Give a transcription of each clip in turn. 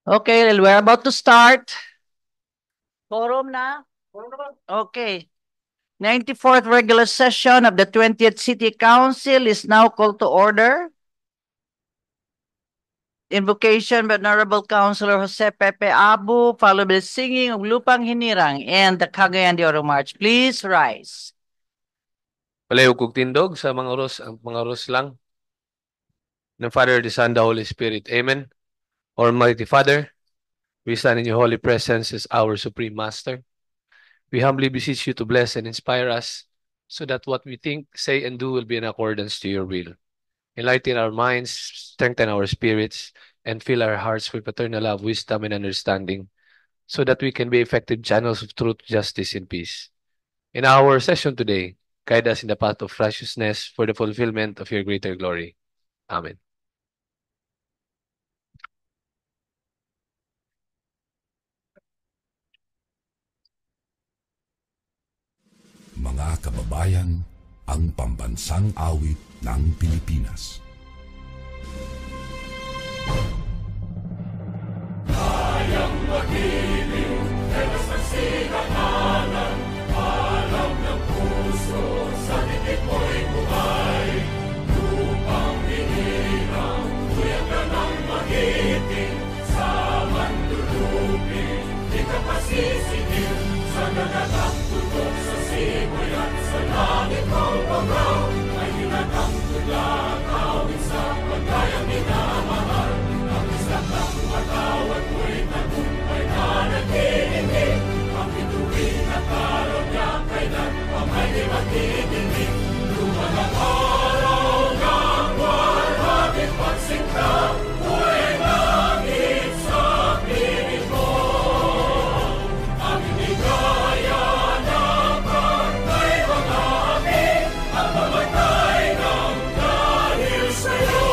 Okay, we're about to start. Quorum na? Okay. 94th regular session of the 20th City Council is now called to order. Invocation by Honorable Councilor Jose Pepe Abu, followed by singing of Lupang Hinirang and the Cagayan de Oro March. Please rise. Palayo kog tindog sa mga oros lang ng Father, the Son, the Holy Spirit. Amen. Almighty Father, we stand in your holy presence as our Supreme Master. We humbly beseech you to bless and inspire us so that what we think, say, and do will be in accordance to your will. Enlighten our minds, strengthen our spirits, and fill our hearts with eternal love, wisdom, and understanding so that we can be effective channels of truth, justice, and peace. In our session today, guide us in the path of righteousness for the fulfillment of your greater glory. Amen. Mga kababayan, ang pambansang awit ng Pilipinas. Kayang magiliw, elas ng sinagalan, alam ng puso, sa dikit mo'y buhay. Lupang hinirang, tuyang ka ng magiting, sa manlulupin, di ka pasisingil, sa nagatang tutok sa simoy at sa langit mong pamraw, ay hinatang tulad, awit sa pagkayang minamahal. Ang isang ng matawad mo'y tagumpay na naghihingi, ang bituin at araw niya kailan pa may di magdidinig. Lumalang araw ng warhabit pagsinta, buhay langit sa piling mo. Ang inigaya na pagkay mga amin, ang mamatay ng dahil sa'yo.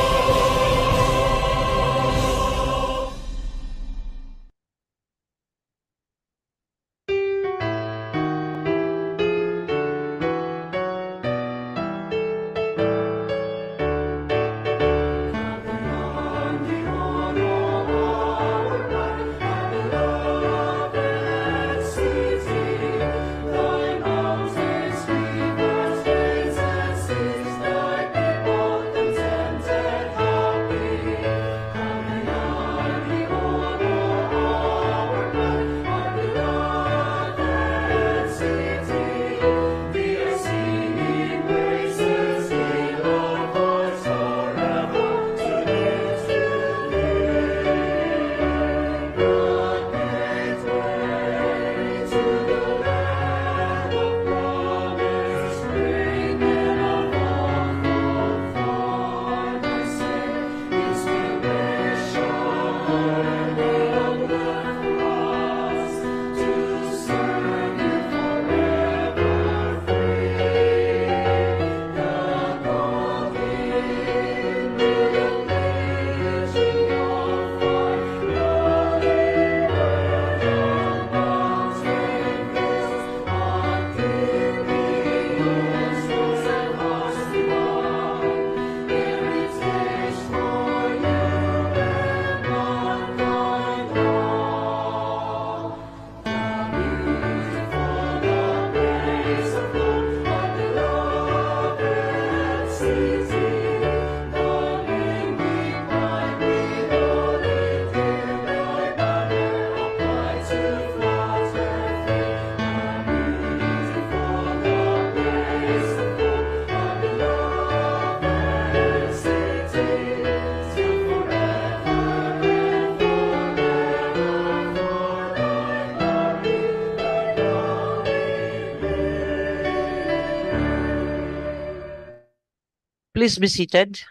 Please be seated.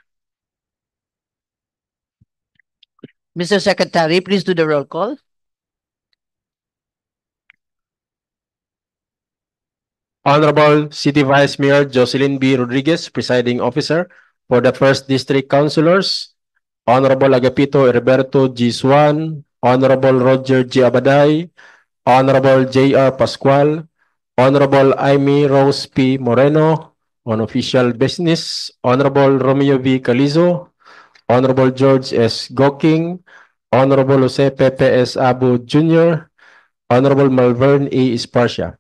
Mr. Secretary, please do the roll call. Honorable City Vice Mayor Jocelyn B. Rodriguez, Presiding Officer for the 1st District Councilors, Honorable Agapito Herberto G. Swan, Honorable Roger G. Abaday, Honorable J.R. Pascual, Honorable Amy Rose P. Moreno, on official business, Honorable Romeo V. Calizo, Honorable George S. Goking, Honorable Jose Pepe S. Abu Jr., Honorable Malvern A. Esparcia.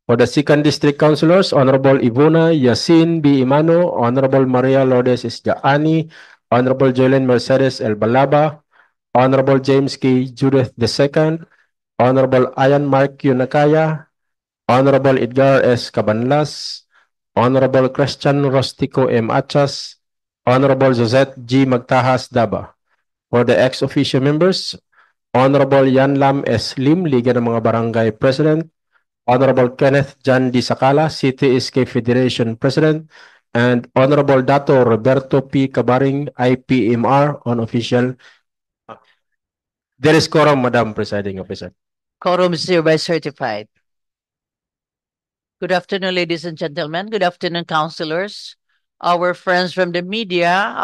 For the second district councilors, Honorable Ivona Yasin B. Imano, Honorable Maria Lourdes Isjaani, Honorable Jolene Mercedes El Balaba, Honorable James K. Judith II, Honorable Ayan Mark Yunakaya, Honorable Edgar S. Cabanlas, Honorable Christian Rostico M. Achas, Honorable Josette G. Magtahas Daba. For the ex officio members, Honorable Yan Lam S. Lim, Liga ng mga Barangay President, Honorable Kenneth Jan D. Sakala, City SK Federation President, and Honorable Dato Roberto P. Cabaring, IPMR on official. There is quorum, Madam Presiding Officer. Quorum is hereby certified. Good afternoon, ladies and gentlemen. Good afternoon, councilors. Our friends from the media,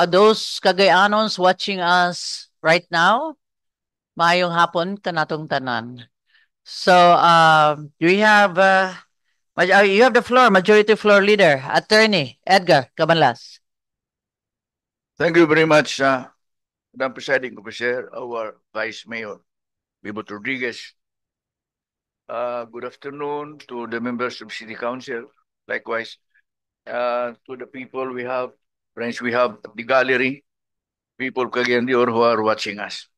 those Cagayanons watching us right now, maayong hapon kanatong tanan. So, you have the floor, Majority Floor Leader, Attorney Edgar Cabanlas. Thank you very much, Madam Presiding Officer, our Vice Mayor, Bibot Rodriguez. Good afternoon to the members of City Council. Likewise, to the people we have, friends we have at the gallery, people of Cagayan de Oro who are watching us.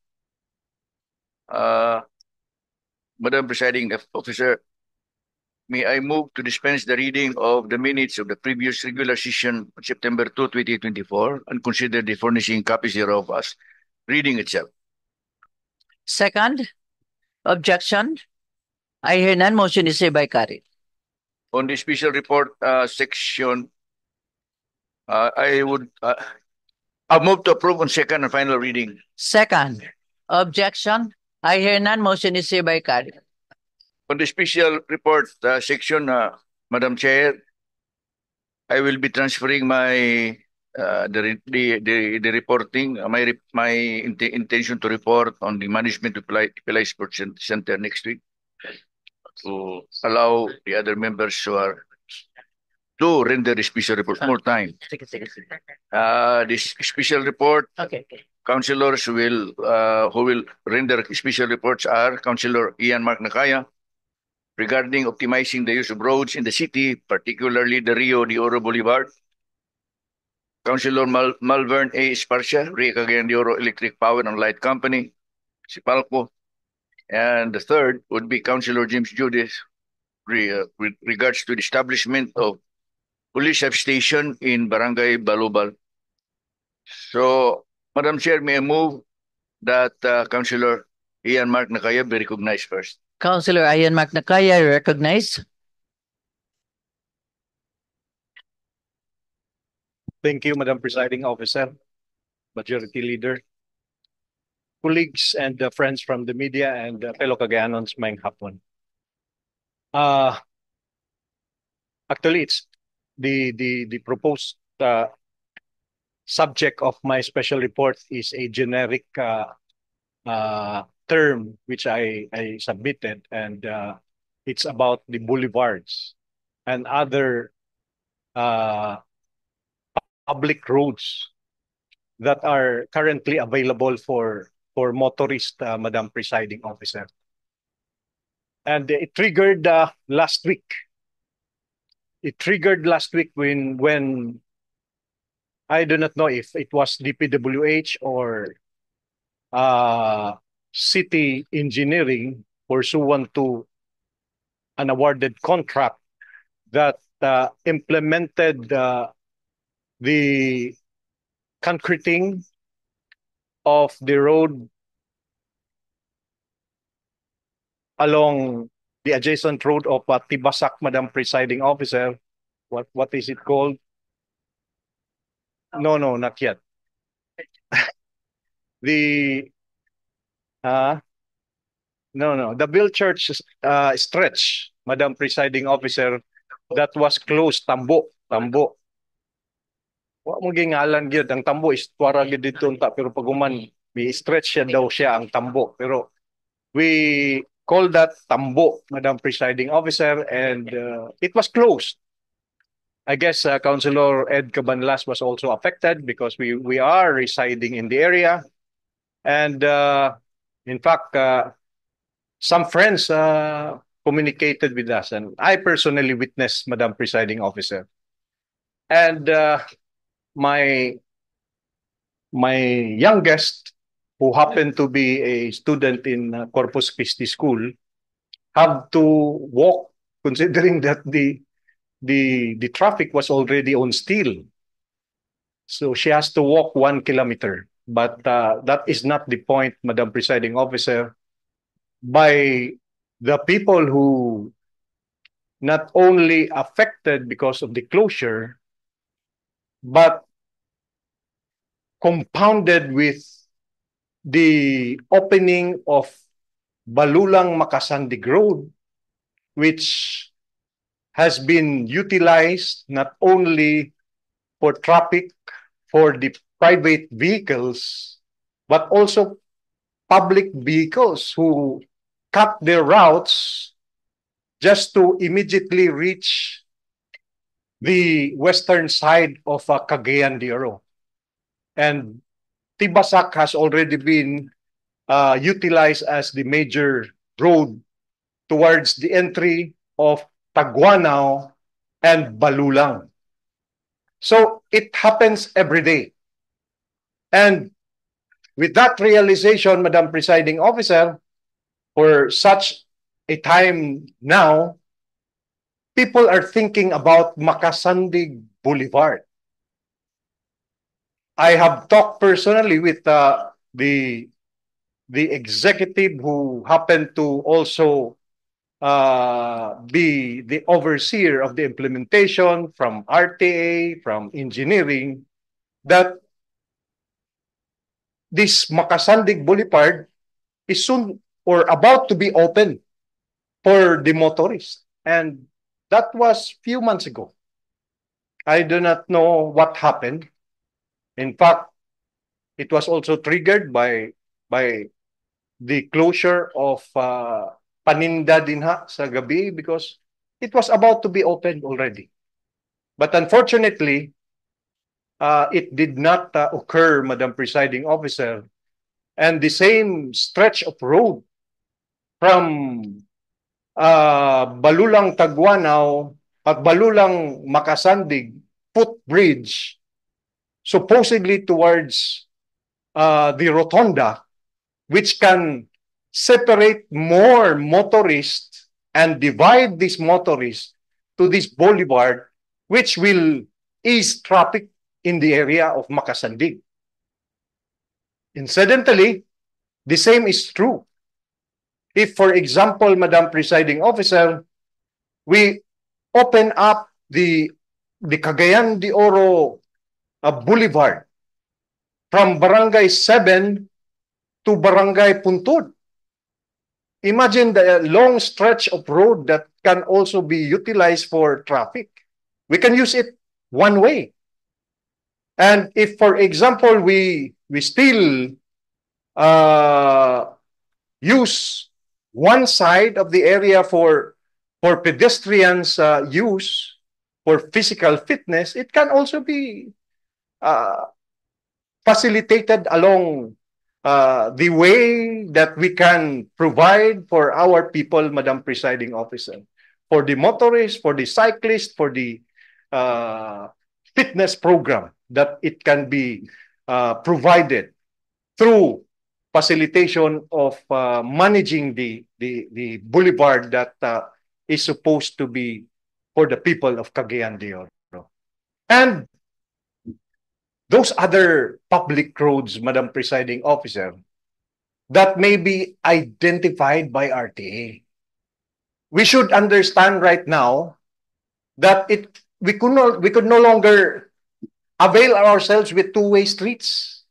Madam Presiding Officer, may I move to dispense the reading of the minutes of the previous regular session on September 2, 2024, and consider the furnishing copies thereof as reading itself. Second, objection. I hear none. Motion is hereby carried. On the special report section, I would I'll move to approve on second and final reading. Second, objection. I hear none. Motion is hereby carried. On the special report section, Madam Chair, I will be transferring my the reporting my intention to report on the management of Pilay Sports Center next week to allow the other members who are to render the special report more time. This special report, Okay. councilors who will render special reports are Councilor Ian Mark Nakaya regarding optimizing the use of roads in the city, particularly the Rio de Oro Boulevard. Councilor Malvern A. Esparcia, Rio Cagayan de Oro Electric Power and Light Company, Sipalco. And the third would be Councilor James Judith with regards to the establishment of police substation in Barangay Balubal. So, Madam Chair, may I move that Councilor Ian Mark Nakaya be recognized first. Councilor Ian Mark Nakaya, recognized. Thank you, Madam Presiding Officer, Majority Leader, colleagues and friends from the media and fellow Cagayanons, maayong hapon. Actually, it's the proposed subject of my special report is a generic term which I submitted, and it's about the boulevards and other public roads that are currently available for motorists, Madam Presiding Officer. And it triggered last week. It triggered last week when I do not know if it was DPWH or city engineering pursuant to an awarded contract that implemented the concreting of the road along the adjacent road of Tibasak, Madam Presiding Officer. What is it called? No, not yet. The the Bill Church stretch, Madam Presiding Officer, that was closed. Tambo. Wa mo gingalan gyud ang tambo is tuwara gyud dito unta, pero paguman may stretch siya daw siya ang tambo, pero we call that tambo, Madam Presiding Officer, and it was closed. I guess Councilor Ed Cabanlas was also affected because we are residing in the area. And in fact, some friends communicated with us, and I personally witnessed, Madam Presiding Officer. And my my youngest, who happened to be a student in Corpus Christi School, have to walk, considering that the traffic was already on steel. So she has to walk 1 kilometer. But that is not the point, Madam Presiding Officer. By the people who not only affected because of the closure, but compounded with the opening of Balulang Makasandig Road, which has been utilized not only for traffic for the private vehicles, but also public vehicles who cut their routes just to immediately reach the western side of Cagayan de Oro. And Tibasak has already been utilized as the major road towards the entry of Taguanao and Balulang. So it happens every day. And with that realization, Madam Presiding Officer, for such a time now, people are thinking about Makasandig Boulevard. I have talked personally with the executive who happened to also be the overseer of the implementation from RTA, from engineering, that this Makasandig Boulevard is soon or about to be open for the motorists. And that was few months ago. I do not know what happened. In fact, it was also triggered by the closure of Paninda Dinha sa gabi because it was about to be opened already. But unfortunately, it did not occur, Madam Presiding Officer. And the same stretch of road from Balulang Taguanao at Balulang Makasandig footbridge, supposedly towards the Rotonda, which can separate more motorists and divide these motorists to this boulevard, which will ease traffic in the area of Makasandig. Incidentally, the same is true. If, for example, Madam Presiding Officer, we open up the Cagayan de Oro Boulevard from Barangay 7 to Barangay Puntod. Imagine the long stretch of road that can also be utilized for traffic. We can use it one way. And if, for example, we still use one side of the area for pedestrians use for physical fitness, it can also be facilitated along the way that we can provide for our people, Madam Presiding Officer, for the motorists, for the cyclists, for the fitness program, that it can be provided through facilitation of managing the boulevard that is supposed to be for the people of Cagayan de Oro. And those other public roads, Madam Presiding Officer, that may be identified by RTA. We should understand right now that we could no longer avail ourselves with two-way streets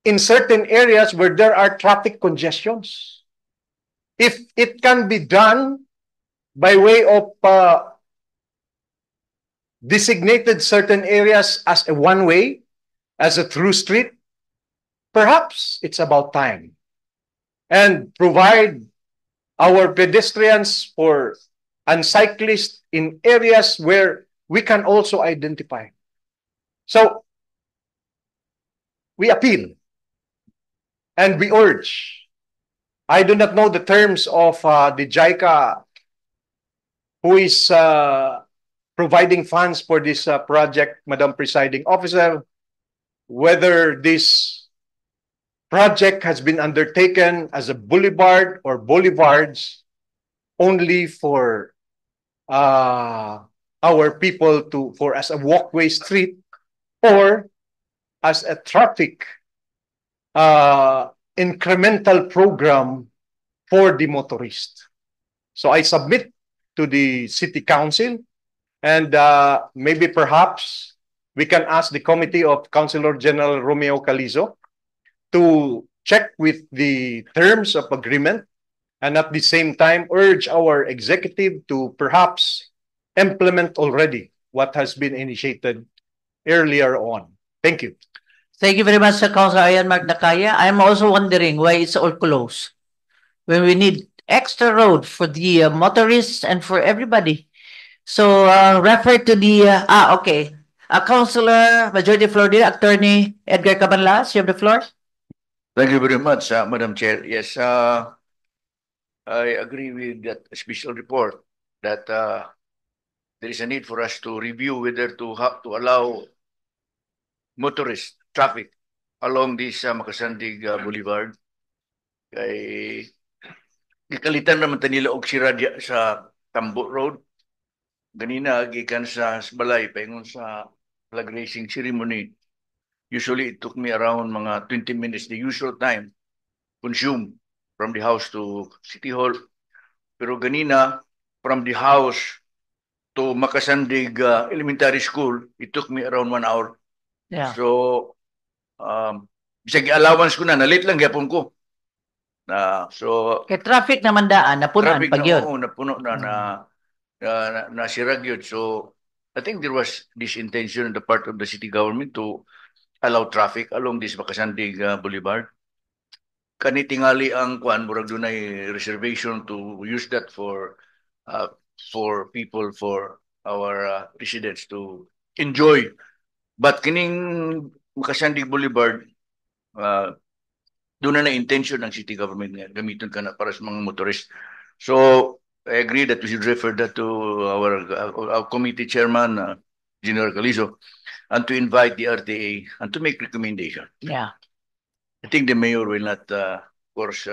in certain areas where there are traffic congestions. If it can be done by way of designated certain areas as a one-way, as a through street, perhaps it's about time. And provide our pedestrians and cyclists in areas where we can also identify. So, we appeal and we urge. I do not know the terms of the JICA who is providing funds for this project, Madam Presiding Officer, whether this project has been undertaken as a boulevard or boulevards only for our people for as a walkway street or as a traffic incremental program for the motorist. So I submit to the City Council, and maybe perhaps we can ask the committee of Councilor General Romeo Calizo to check with the terms of agreement and at the same time urge our executive to perhaps implement already what has been initiated earlier on. Thank you. Thank you very much, Councilor Ian Mark Nakaya. I'm also wondering why it's all closed when we need extra road for the motorists and for everybody. So refer to the okay. Councilor Majority Floor Leader, Attorney Edgar Cabanlas, you have the floor. Thank you very much, Madam Chair. Yes, I agree with that special report that there is a need for us to review whether to allow motorist traffic along this Makasandig Boulevard. Kay gikalitan naman ta nila og sira sa Tambo Road. Ganina gikan sa balay paingon sa flag raising ceremony. Usually it took me around mga 20 minutes, the usual time consumed from the house to City Hall. Pero ganina from the house to Makasandig Elementary School, it took me around 1 hour. Yeah. So bisag allowance ko na late lang gyapon ko. So Kay traffic naman daan, napunan traffic pag na yun. oo, napuno na sirag yun. So I think there was this intention on the part of the city government to allow traffic along this Makasandig Boulevard. Kani tingali ang kuan murag dunay reservation to use that for people, for our residents to enjoy. But kining Makasandig Boulevard, doon na intention ng city government nga gamiton ka na para sa mga motorist. So I agree that we should refer that to our committee chairman, General Calizo, and to invite the RTA and to make recommendation. Yeah. I think the mayor will not, of course,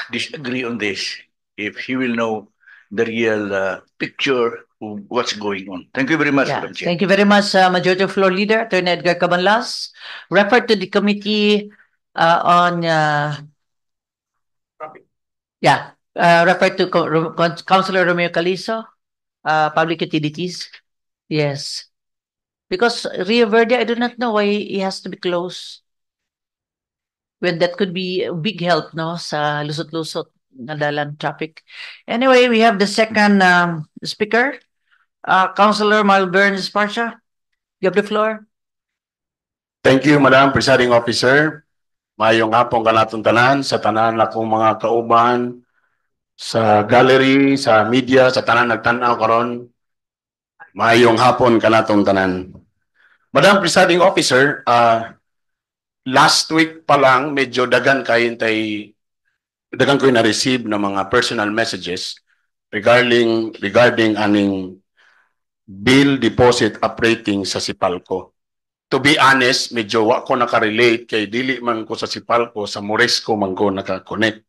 disagree on this if he will know the real picture of what's going on. Thank you very much, Yeah. Madam Chair. Thank you very much, Majority Floor Leader, Attorney Edgar Cabanlas. Refer to the committee on refer to Councilor Romeo Calizo, Public Utilities. Yes. Because Rio Verde, I do not know why it has to be closed. When that could be a big help, no, sa lusot-lusot na dalan traffic. Anyway, we have the second speaker, Councilor Malvern Esparcia. You have the floor. Thank you, Madam Presiding Officer. Mayong hapon kanatong tanan sa tanan akong mga kauban sa gallery, sa media, sa tanan nagtanaw karon. Mayong hapon kanatong tanan. Madam Presiding Officer, last week pa lang medyo dagan ko na-receive ng mga personal messages regarding aning bill deposit operating sa Sipalco. To be honest, medyo wa ko nakarelate kay dili man ko sa Sipalco, sa Moresco man ko naka-connect.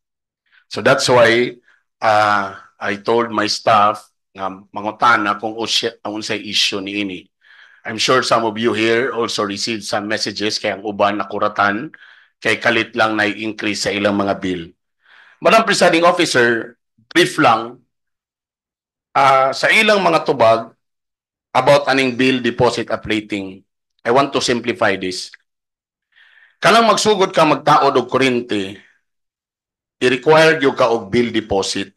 So that's why I told my staff nga mangutana kung unsay issue niini. I'm sure some of you here also received some messages kay ang uban nakuratan kay kalit lang na increase sa ilang mga bill. Madam Presiding Officer, brief lang sa ilang mga tubag about aning bill deposit operating. I want to simplify this. Kanang magsugod ka magtaod og kuryente, i-require gyud ka og bill deposit.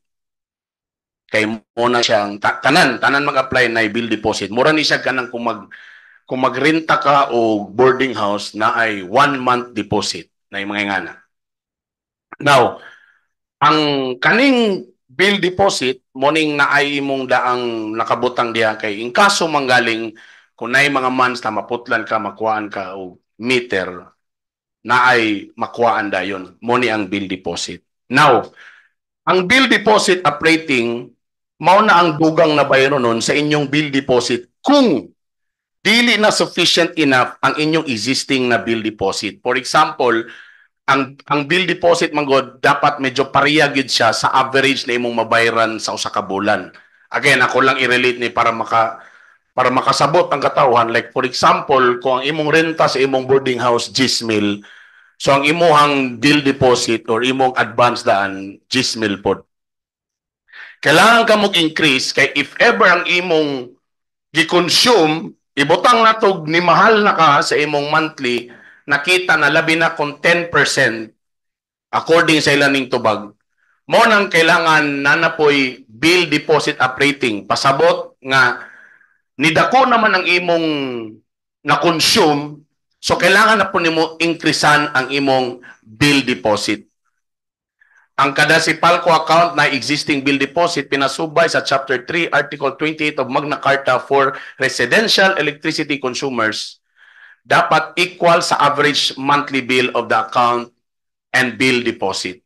Kay mo na siyang tanan mag-apply na bill deposit. Mura ni siya kanang kung magrenta ka o boarding house na ay 1 month deposit na yung mga ngana. Now, ang kaning bill deposit morning na ay imong daang nakabutang diha kay in kaso manggaling kung naay mga months na maputlan ka makuhaan ka og meter na ay makuhaan dayon mo ni ang bill deposit. Now, ang bill deposit operating mao na ang dugang na bayro nun sa inyong bill deposit kung dili na sufficient enough ang inyong existing na bill deposit. For example, ang bill deposit manggod dapat medyo pareha gyud siya sa average na imong mabayaran sa usa ka bulan. Again, ako lang i-relate ni para makasabot ang katawhan. Like for example, kung ang imong renta sa imong boarding house 10,000, so ang imong bill deposit or imong advance daan 10,000 pod. Kailangan ka mag-increase kay if ever ang imong gi-consume, ibutang natog ni mahal na ka sa imong monthly, nakita na labi na kung 10% according sa ilaning tubag, mo nang kailangan nanapoy bill deposit operating. Pasabot nga, nidako naman ang imong na-consume, so kailangan na po nimo increasean ang imong bill deposit. Ang kada si Palco account na existing bill deposit pinasubay sa Chapter 3, Article 28 of Magna Carta for residential electricity consumers dapat equal sa average monthly bill of the account and bill deposit.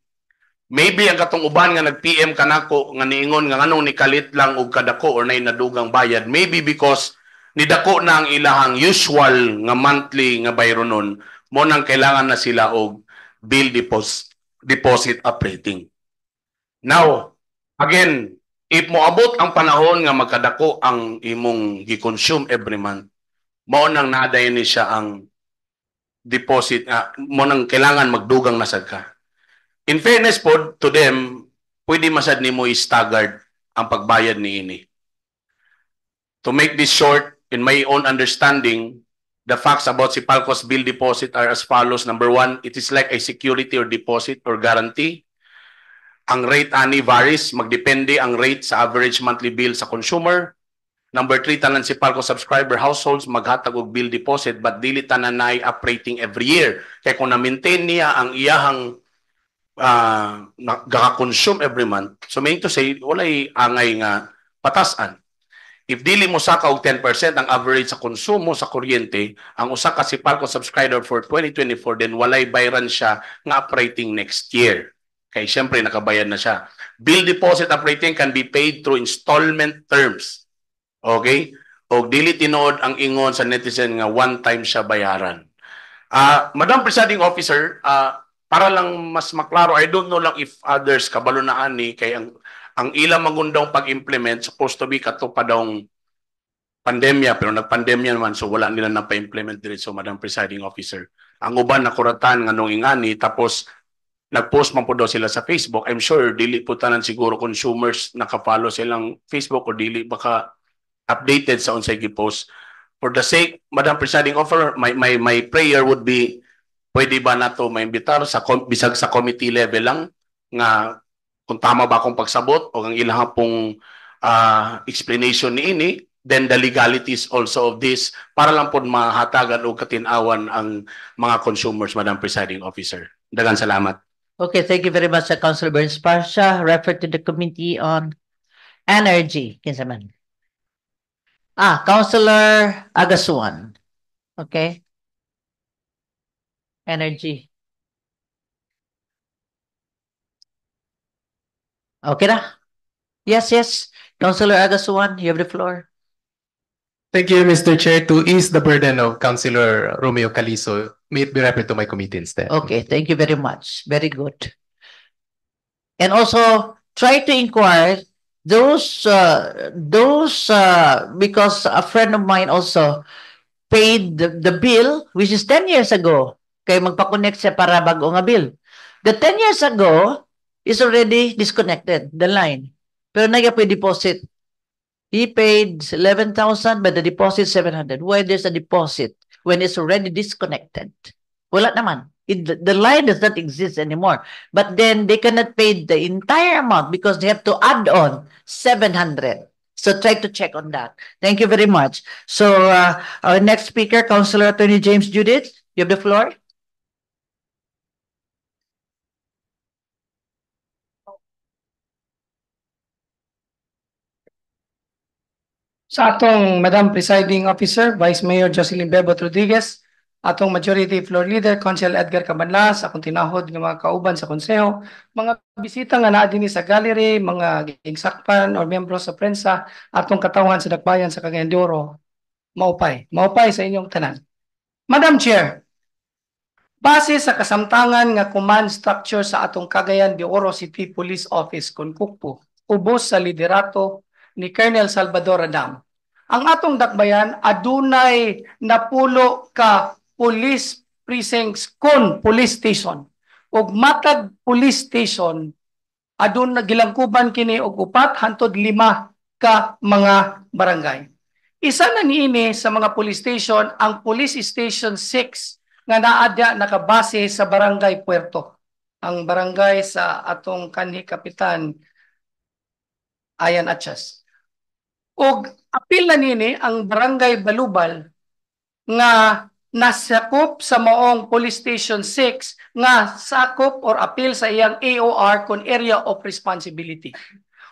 Maybe ang katong uban nga nag-PM kanako nga niingon nga nganong nikalit lang og kadako or nay nadugang bayad, maybe because nidako na ang ilahang usual nga monthly nga bayronon, mo nang kailangan na sila og bill deposit operating. Now, again, if moabot ang panahon nga magkadako ang imong gi-consume every month, mao nang naday ni siya ang deposit, mo nang kailangan magdugang na sad ka. In fairness po to them, pwede masad nimo i-staggered ang pagbayad niini. To make this short, in my own understanding, the facts about si Palco's bill deposit are as follows. Number one, it is like a security or deposit or guarantee. Ang rate ani varies, magdepende ang rate sa average monthly bill sa consumer. Number 3, tanan si Palco subscriber households maghatag og bill deposit but dili tanan nay operating every year. Kaya kung na-maintain niya ang iyahang gaka-consume every month, so meaning to say, walay angay nga patasan. If dili mo saka og 10% ang average sa konsumo sa kuryente, ang usa ka si Palco subscriber for 2024, then walay bayaran siya nga operating next year. Kay siyempre nakabayad na siya. Bill deposit operating can be paid through installment terms. Okay? O dili tinuod ang ingon sa netizen nga one time siya bayaran. Madam Presiding Officer, para lang mas maklaro, I don't know lang if others kabalo na ani kay ang ilang magundang pag-implement supposed to be kato pa daw pandemya, pero nagpandemya naman, so wala nila na pa-implement diretso, Madam Presiding Officer. Ang uban nakuratan nga nung ingani, tapos nag-post man po daw sila sa Facebook. I'm sure dili po tanan siguro consumers naka-follow silang Facebook o dili baka updated sa unsay gi-post. For the sake, Madam Presiding Officer, my prayer would be, pwede ba nato maimbitar sa bisag sa committee level lang nga kung tama ba akong pagsabot o ang ilang pong explanation niini, then the legalities also of this para lang po mahatagan o katinawan ang mga consumers, Madam Presiding Officer. Daghang salamat. Okay, thank you very much, Councilor Burns Pasha. Refer to the Committee on Energy. Kinsa man? Councilor Agasuan. Okay. Energy. Okay na? Yes. Councilor Agasuan, you have the floor. Thank you, Mr. Chair. To ease the burden of Councilor Romeo Calizo, may it be referred to my committee instead. Okay, thank you very much. Very good. And also, try to inquire those because a friend of mine also paid the bill, which is 10 years ago. Kaya magpa-connect siya para bago nga bill. The 10 years ago is already disconnected, the line. Pero nag-deposit. He paid 11,000, but the deposit 700. Why there's a deposit when it's already disconnected? Wala naman. The line does not exist anymore. But then they cannot pay the entire amount because they have to add on 700. So try to check on that. Thank you very much. So our next speaker, Councilor Attorney James Judith, you have the floor. Sa atong Madam Presiding Officer, Vice Mayor Jocelyn Bebot Rodriguez, atong Majority Floor Leader, Council Edgar Cabanlas, akong tinahod ng mga kauban sa konseho, mga bisita nga naa dinhi sa gallery, mga gigsakpan or membro sa prensa, atong katawhan sa Dakbayan sa Cagayan de Oro, maupay sa inyong tanan. Madam Chair, base sa kasamtangan nga command structure sa atong Cagayan de Oro City Police Office Kunkupo, ubos sa liderato ni Colonel Salvador Adam. Ang atong dakbayan adunay napulo ka police precincts kon police station. Ug matag police station aduna gilangkuban kini og 4 hangtod 5 ka mga barangay. Isa na niini sa mga police station ang Police Station 6 nga naadya nakabase sa Barangay Puerto. Ang barangay sa atong kanhi kapitan Ayan Atchas. Og apil na nini ang Barangay Balubal nga nasakop sa maong Police Station 6 nga sakop or apil sa iyang AOR kon Area of Responsibility.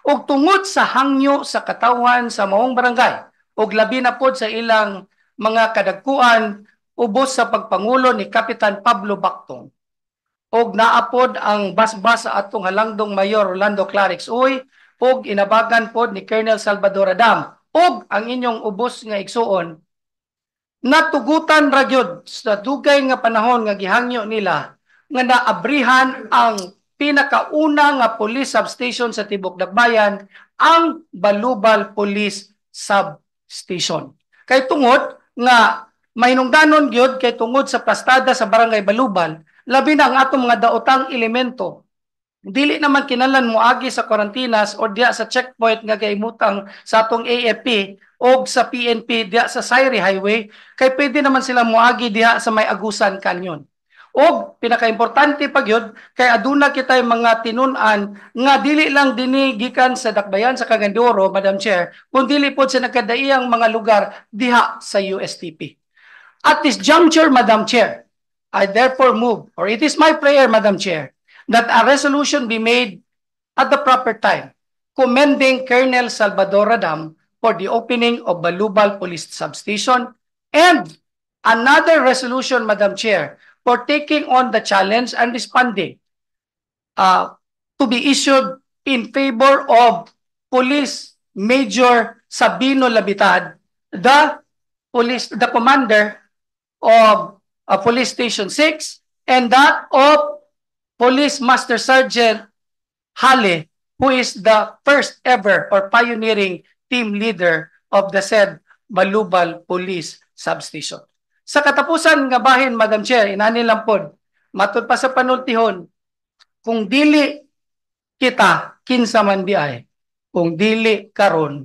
Og tungod sa hangyo sa katawan sa maong barangay og labi na pod sa ilang mga kadagkuan ubos sa pagpangulo ni Kapitan Pablo Bactong. Og naapod ang basbas sa atong halangdong Mayor Orlando Clarix Uy og inabagan pod ni Colonel Salvador Adam og ang inyong ubos nga igsuon natugutan ra gyud sa dugay nga panahon nga gihangyo nila nga naabrihan ang pinakauna nga police substation sa Tibok Dakbayan, ang Balubal Police Substation. Kay tungod nga mahinungdanon gyud kay tungod sa plastada sa Barangay Balubal, labi na ang atong mga daotang elemento dili naman kinahanglan moagi sa quarantinas o diya sa checkpoint nga gahimutang sa atong AFP o sa PNP diya sa Sayri Highway kay pwede naman sila moagi diya sa may Agusan Canyon. O pinakaimportante pa gyud kay aduna kitay mga tinun-an nga dili lang dinhi gikan sa Dakbayan sa Cagayan de Oro, Madam Chair, kundi dili pod sa nagkadaiyang mga lugar diha sa USTP. At this juncture, Madam Chair, I therefore move, or it is my prayer, Madam Chair, that a resolution be made at the proper time, commending Colonel Salvador Adam for the opening of Balubal Police Substation, and another resolution, Madam Chair, for taking on the challenge and responding to be issued in favor of Police Major Sabino Labitad, the commander of Police Station 6, and that of Police Master Sergeant Hale, who is the first ever or pioneering team leader of the said Balubal Police Substation. Sa katapusan nga bahin, Madam Chair, inani lang pod, matud pa sa panultihon, kung dili kita kinsa man di ay, kung dili karon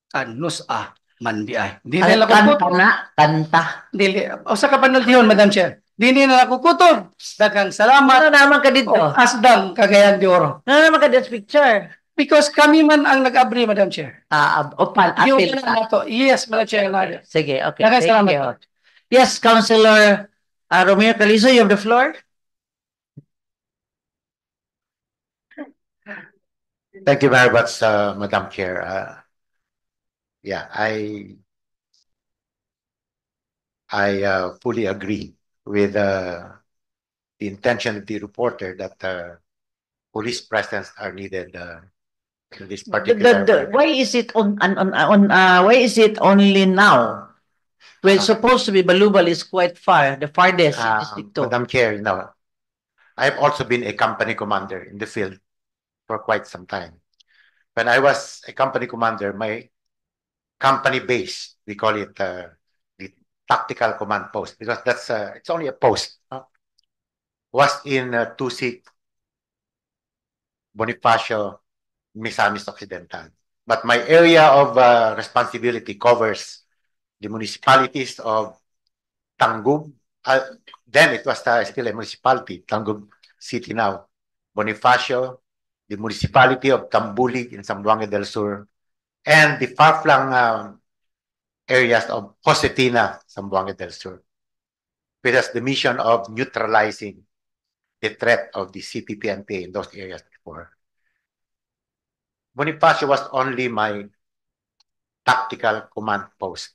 kanus-a man di ay. Dili lang Kanta na, kanta. Dili. O sa kapanultihon, Madam Chair, dili na nakukutor. Daghang salamat. Ano naman ka dito? O asdang Cagayan de Oro. Ano naman ka dito picture? Because kami man ang nag-abri, Madam Chair. Apil Yung ka. na to. Yes, Madam Chair. Sige, okay. Daghang Thank salamat. you. Yes, Councilor Romeo Calizo, you have the floor. Thank you very much, Madam Chair. Yeah, I fully agree with the intention of the reporter that police presence are needed in this particular. Why is it why is it only now? Well, supposed to be Balubal is quite far, the farthest district too. Madam Chair, I've also been a company commander in the field for quite some time. When I was a company commander, my company base, we call it the tactical command post, because that's it's only a post, was in Tusig, Bonifacio, Misamis Occidental. But my area of responsibility covers the municipalities of Tangub. Then it was still a municipality, Tangub City now. Bonifacio, the municipality of Tambulig in Zamboanga del Sur, and the far-flung areas of Josetina, Zamboanga del Sur, which has the mission of neutralizing the threat of the CPP-NPA in those areas before. Bonifacio was only my tactical command post.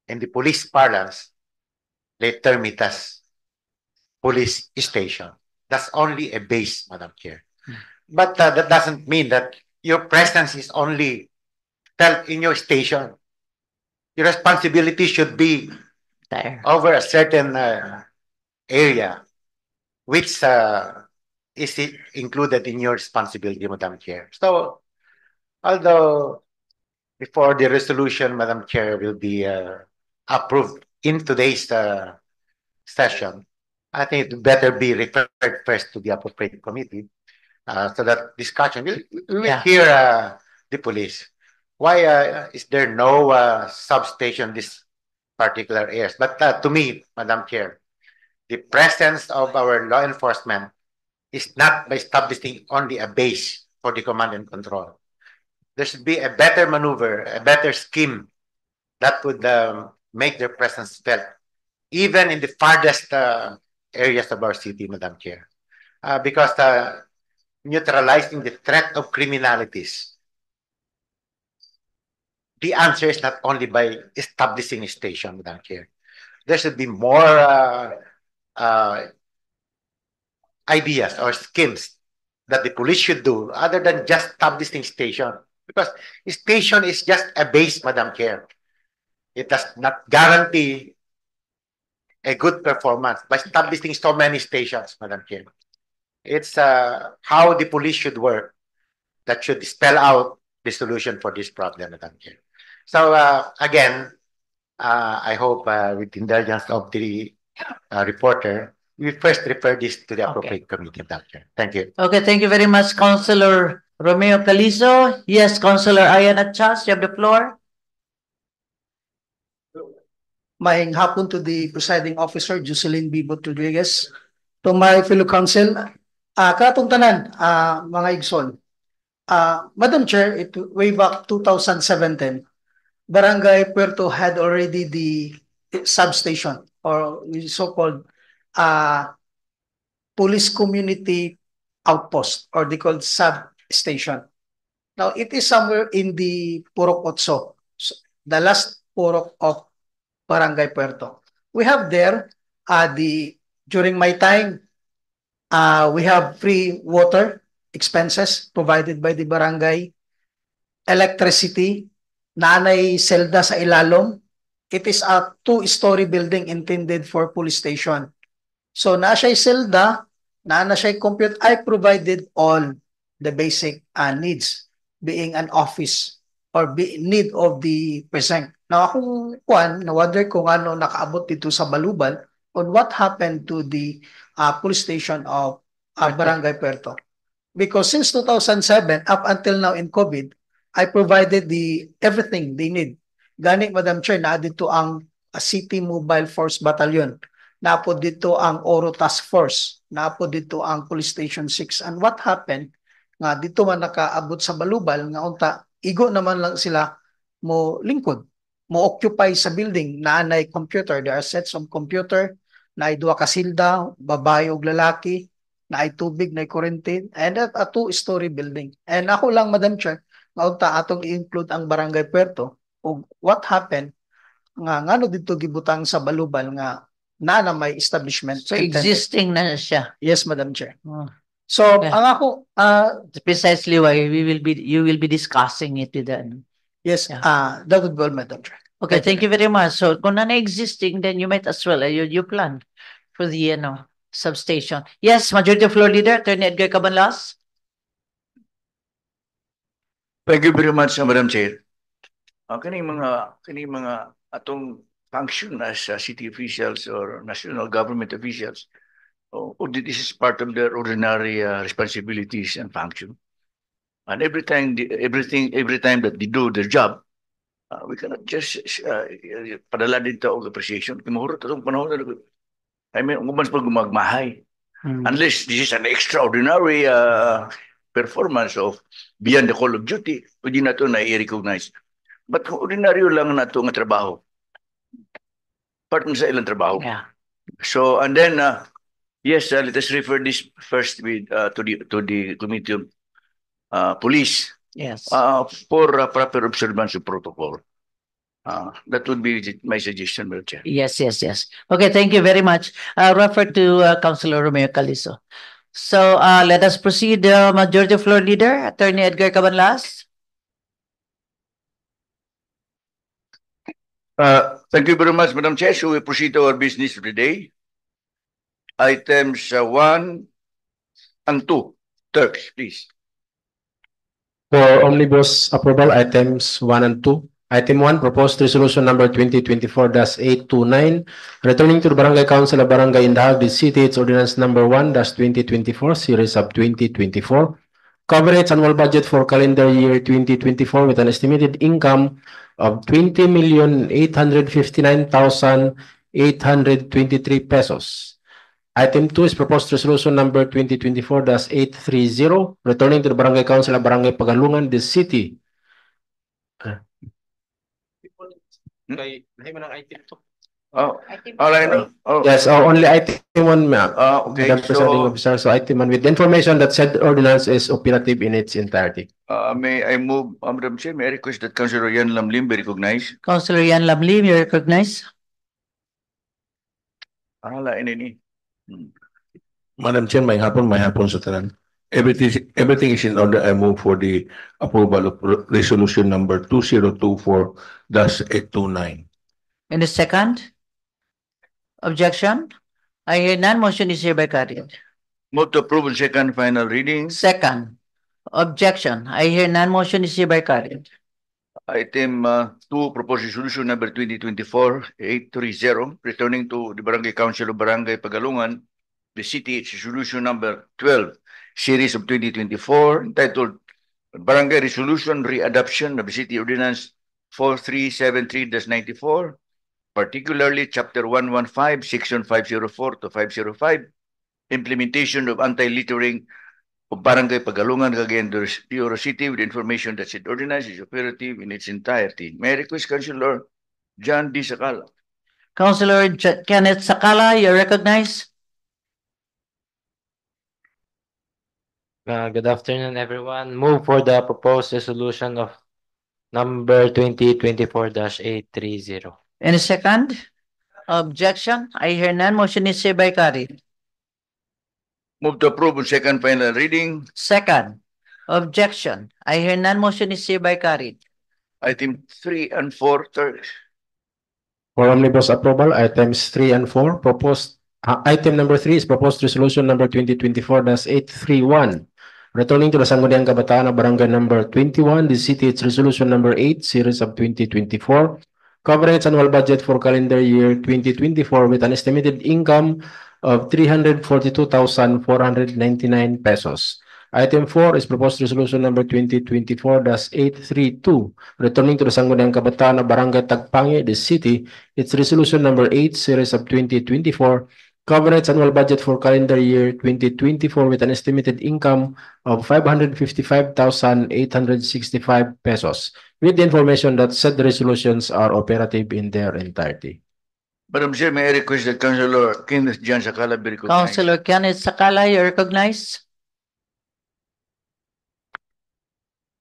In the police parlance, they term it as police station. That's only a base, Madam Chair. But that doesn't mean that your presence is only felt in your station. Your responsibility should be There. over a certain area, which is included in your responsibility, Madam Chair. So, although before the resolution, Madam Chair, will be approved in today's session, I think it better be referred first to the appropriate committee so that discussion will Yeah. hear the police. Why is there no substation this particular areas? But to me, Madam Chair, the presence of our law enforcement is not by establishing only a base for the command and control. There should be a better maneuver, a better scheme that would make their presence felt, even in the farthest areas of our city, Madam Chair. Because neutralizing the threat of criminalities, the answer is not only by establishing a station, Madam Chair. There should be more ideas or schemes that the police should do other than just establishing station. Because station is just a base, Madam Chair. It does not guarantee a good performance by establishing so many stations, Madam Chair. It's how the police should work that should spell out the solution for this problem, Madam Chair. So again, I hope with the indulgence of the reporter, we first refer this to the appropriate committee, Madam Chair. Thank you. Okay, thank you very much, Councilor Romeo Calizo. Yes, Councilor Ayan Atchas, you have the floor. Maayong hapon to the presiding officer, Jocelyn B. Rodriguez. To my fellow council, katong tanan, mga igsoon. Madam Chair, way back 2017, Barangay Puerto had already the substation or so-called police community outpost, or they called substation. Now, it is somewhere in the Purok Otso, the last Purok of Barangay Puerto. We have there during my time, we have free water expenses provided by the barangay, electricity, nanay selda sa ilalom. It is a 2-story building intended for police station. So na siya selda, na siya compute, I provided all the basic needs, being an office or need of the precinct. Now akong na-wonder kung ano nakaabot dito sa Balubal on what happened to the police station of Barangay Puerto. Because since 2007 up until now in COVID, I provided everything they need. Gani, Madam Chair, na dito ang City Mobile Force Battalion, napo dito ang Oro Task Force, napo dito ang Police Station 6. And what happened, nga dito man nakaabot sa Balubal, nga unta, igo naman lang sila mo lingkod, mo occupy sa building, naanay computer, there are sets of computer, na ay duwa ka silda, babae o lalaki, na ay tubig, na ay kurente, and a 2-story building. And ako lang, Madam Chair, nga atong i-include ang Barangay Puerto, o what happened, nga ngano dito gibutang sa Balubal, nga na may establishment. So existing na siya. Yes, Madam Chair. Oh. So, Yeah. ang ako, Precisely why you will be discussing it with them. yes, Yeah. that would be all, Madam Chair. Okay, thank you very much. So kung na-existing, then you might as well, you plan for the substation. Yes, Majority Floor Leader, Attorney Edgar Cabanlas. Thank you very much, Madam Chair. Kining mga atong function as city officials or national government officials, this is part of their ordinary responsibilities and function. And every time that they do their job, we cannot just padala dito og appreciation. Kimahurot atong panahon na I mean, umabans pag gumagmahay. Unless this is an extraordinary performance of beyond the call of duty, pwede na ito na i-recognize. But kung ordinaryo lang na ito nga trabaho, part na sa ilang trabaho. Yeah. So, and then, yes, let us refer this first with to the Committee of Police Yes. For proper observance of protocol. That would be my suggestion, Madam Chair. Yes, yes, yes. Okay, thank you very much. I'll refer to Councilor Romeo Caliso. So let us proceed. Majority Floor Leader, Attorney Edgar Cabanlas. Thank you very much, Madam Chair. So we proceed to our business of the day. Items 1 and 2. Turks, please. For omnibus approval, items 1 and 2. Item 1, proposed resolution number 2024-829, returning to the Barangay Council of Barangay Indahag, the city, its ordinance number 1-2024, series of 2024. Coverage annual budget for calendar year 2024 with an estimated income of 20,859,823 pesos. Item 2 is proposed resolution number 2024-830, returning to the Barangay Council of Barangay Pagalungan, the city. Oh, all right. Oh, Yes, only item 1, ma'am. okay. Madam Presiding Officer. So item 1 with the information that said ordinance is operative in its entirety. May I move, Madam Chair, may I request that Councilor Yan Lamlim be recognized? Councilor Yan Lamlim, you recognize. Ini. Madam Chair, may hapon sa tanan. Everything is in order. I move for the approval of resolution number 2024-829. And the second? Objection? I hear none. Motion is hereby carried. Move to approve on second final reading. Second. Objection. I hear none. Motion is hereby carried. Item 2, proposed resolution number 2024-830, returning to the Barangay Council of Barangay Pagalungan, the city, its resolution number 12, series of 2024, entitled Barangay Resolution Readoption of the City Ordinance 4373-94, particularly Chapter 115, Section 504 to 505, implementation of anti-littering of Barangay Pagalungan, Cagayan de Oro City, with information that said ordinance is operative in its entirety. May I request Councilor John D. Sakala? Councilor Kenneth Sakala, you recognize. Good afternoon, everyone. Move for the proposed resolution of number 2024-830. Any second? Objection? I hear none. Motion is hereby carried. Move to approve on second final reading. Second. Objection? I hear none. Motion is hereby carried. Item 3 and 4, Turks. For omnibus approval, items 3 and 4, proposed item number 3 is proposed resolution number 2024-831, returning to the Sangguniang Kabataan of Barangay number 21, the city, its resolution number 8, series of 2024, coverage annual budget for calendar year 2024 with an estimated income of 342,499 pesos. Item 4 is proposed resolution number 2024-832, returning to the Sangguniang Kabataan of Barangay Tagpangi, the city, its resolution number 8, series of 2024, coverage annual budget for calendar year 2024 with an estimated income of 555,865 pesos, with the information that said resolutions are operative in their entirety. Madam Chair, may I request that Councilor Kenneth John Sakala be recognized? Councilor Kenneth Sakala, you recognize.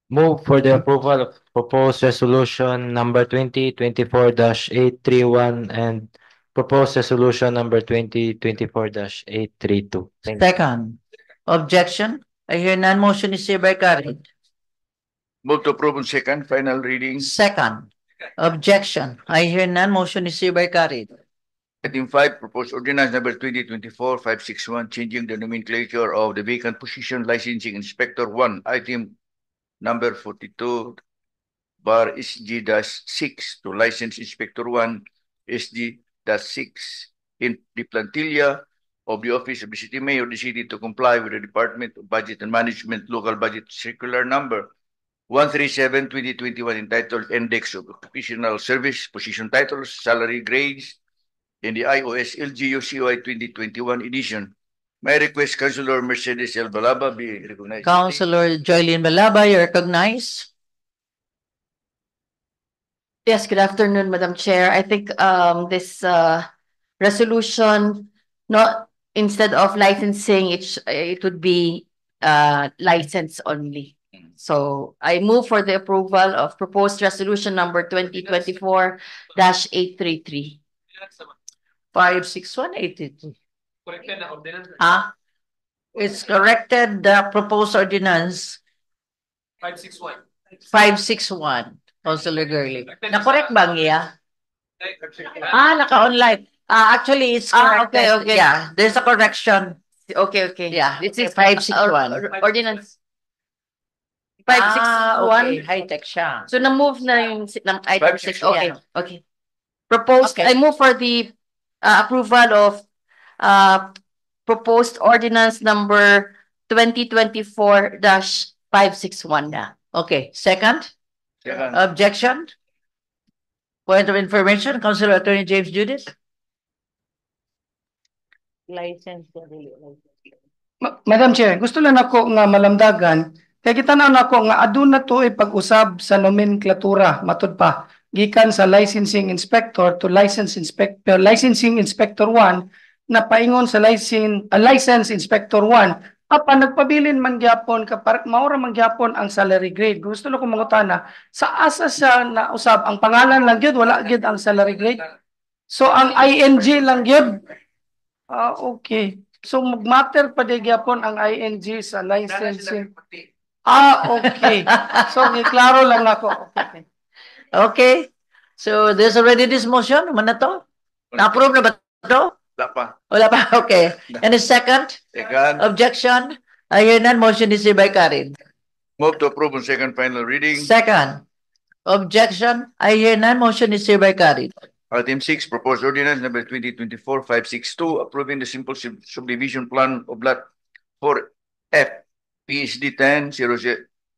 Move for the approval of proposed resolution number 2024-831 and proposed resolution number 2024-832. Second. Objection? I hear none. Motion is hereby carried. Move to approve on second final reading. Second. Objection? I hear none. Motion is hereby carried. Item 5, proposed ordinance number 2024-561, changing the nomenclature of the vacant position licensing inspector 1, item number 42, bar SG-6 to license inspector 1, SG-6 in the plantilla of the office of the city mayor of the city to comply with the Department of Budget and Management local budget circular number 137-2021 entitled Index of Occupational Service, position titles, salary grades in the IOS LGU COI 2021 edition. May I request Councilor Mercedes L. Balaba be recognized? Councilor Joylene Balaba, you recognize. Yes, good afternoon, Madam Chair. I think this resolution, not instead of licensing, it would be license only. So I move for the approval of proposed resolution number 2024-833. 56182. Ah, it's corrected the proposed ordinance 561. Councilor Gurley. Na-correct ba niya? Naka-online. Actually, it's corrected. Okay. Yeah, there's a correction. Okay. Yeah, This is 561. ordinance 561. Okay, high-tech siya. So na-move na yung ng item 6. 561. Okay, okay. Proposed, Okay. I move for the approval of proposed ordinance number 2024-561. Yeah. Okay, second? Second. Objection? Point of information, Councilor Attorney James Judith? License. Madam Chair, gusto lang ako nga malamdagan, kaya kita na ako nga aduna to ay pag-usab sa nomenklatura matud pa gikan sa licensing inspector to licensing inspector 1 na paingon sa license inspector 1 apan nagpabilin man gyapon maura man gyapon ang salary grade. Gusto lang ko mangutana sa asa siya na usab ang pangalan lang gyud wala gyud ang salary grade. So ang ING lang gyud. Okay. So mag-matter pa di gyapon ang ING sa licensing. Okay. So giklaro lang ako. Okay. Okay. So there's already this motion. Ano na to? Na-approve na ba to? Wala pa. Wala pa? Okay. And the second? Second. Objection? I hear none. Motion is hereby carried. Move to approve on second final reading. Second. Objection? I hear none. Motion is hereby carried. Item 6, proposed ordinance number 2024-562, approving the simple subdivision plan of lot 4F, PSD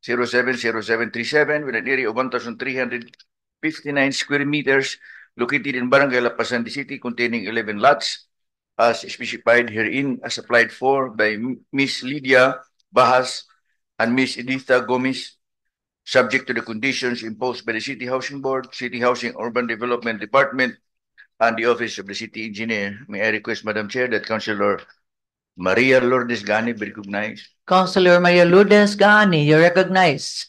10-070737 with an area of 1,359 square meters located in Barangay Lapasan City containing 11 lots as specified herein as applied for by Ms. Lydia Bahas and Ms. Editha Gomez, subject to the conditions imposed by the City Housing Board, City Housing Urban Development Department, and the Office of the City Engineer. May I request, Madam Chair, that Councilor Maria Lourdes Gani be recognized. Councilor Maria Lourdes Gani, you're recognized.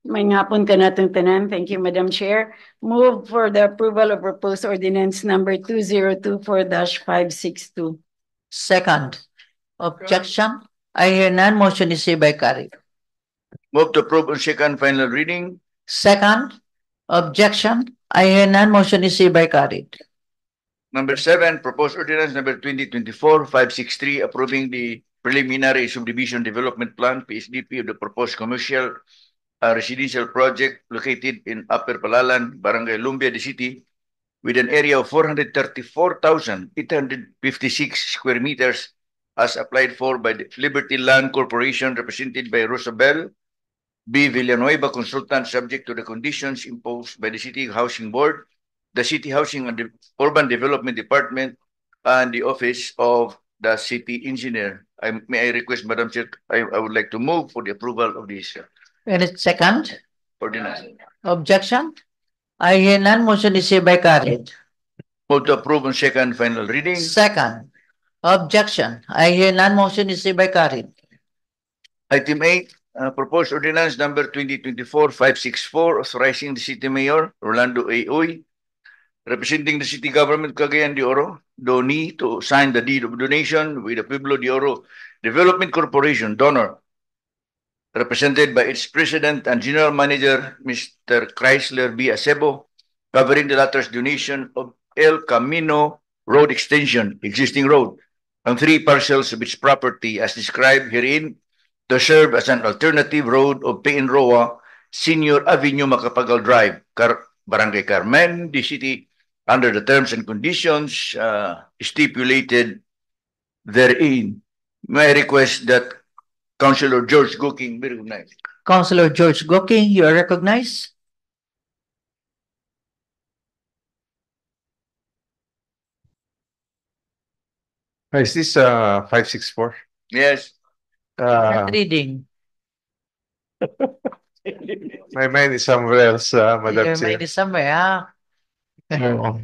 May ngapon ka natong tanan. Thank you, Madam Chair. Move for the approval of proposed ordinance number 2024-562. Second. Objection? I hear none. Motion is hereby carried. Move to approve on second final reading. Second. Objection? I hear none. Motion is hereby carried. Number 7, proposed ordinance number 2024-563, approving the preliminary subdivision development plan, PSDP, of the proposed commercial residential project located in Upper Palalan, Barangay Lumbia de City, with an area of 434,856 square meters as applied for by the Liberty Land Corporation, represented by Rosabel B. Villanueva, consultant, subject to the conditions imposed by the City Housing Board, the City Housing and Urban Development Department, and the Office of the City Engineer. May I request, Madam Chair, I would like to move for the approval of this And second. ordinance. Objection? I hear none. Motion is hereby carried. Move to approve on second final reading. Second. Objection? I hear none. Motion is hereby carried. Item 8, proposed ordinance number 2024-564, authorizing the City Mayor, Rolando A. Uy, representing the City Government Cagayan de Oro, DONI, to sign the deed of donation with the Pueblo de Oro Development Corporation, donor, represented by its President and General Manager, Mr. Chrysler B. Acebo, covering the latter's donation of El Camino Road Extension, existing road, on 3 parcels of its property as described herein, to serve as an alternative road of PNROA, Senior Avenue Macapagal Drive, Barangay Carmen, the city, under the terms and conditions stipulated therein. May I request that Councilor George Gooking be recognized. Councilor George Gooking, you are recognized. Is this 564? Yes. Reading. My mind is somewhere else, Madam Your Chair. mind is somewhere, Oo.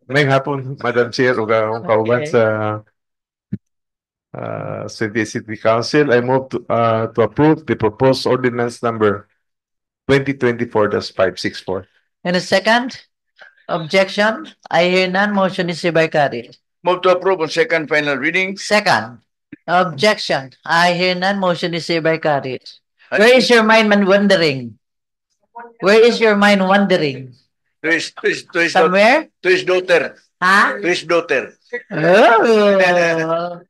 May hapon, Madam Chair, ug akong kauban Okay. sa City Council, I move to approve the proposed ordinance number 2024-564. And a second? Objection? I hear none. Motion is hereby carried. Move to approve on second final reading. Second. Objection? I hear none. Motion is hereby carried. Where is your mind wandering? Where is your mind wandering? To his Somewhere? To his daughter. Huh? To his daughter. Oh.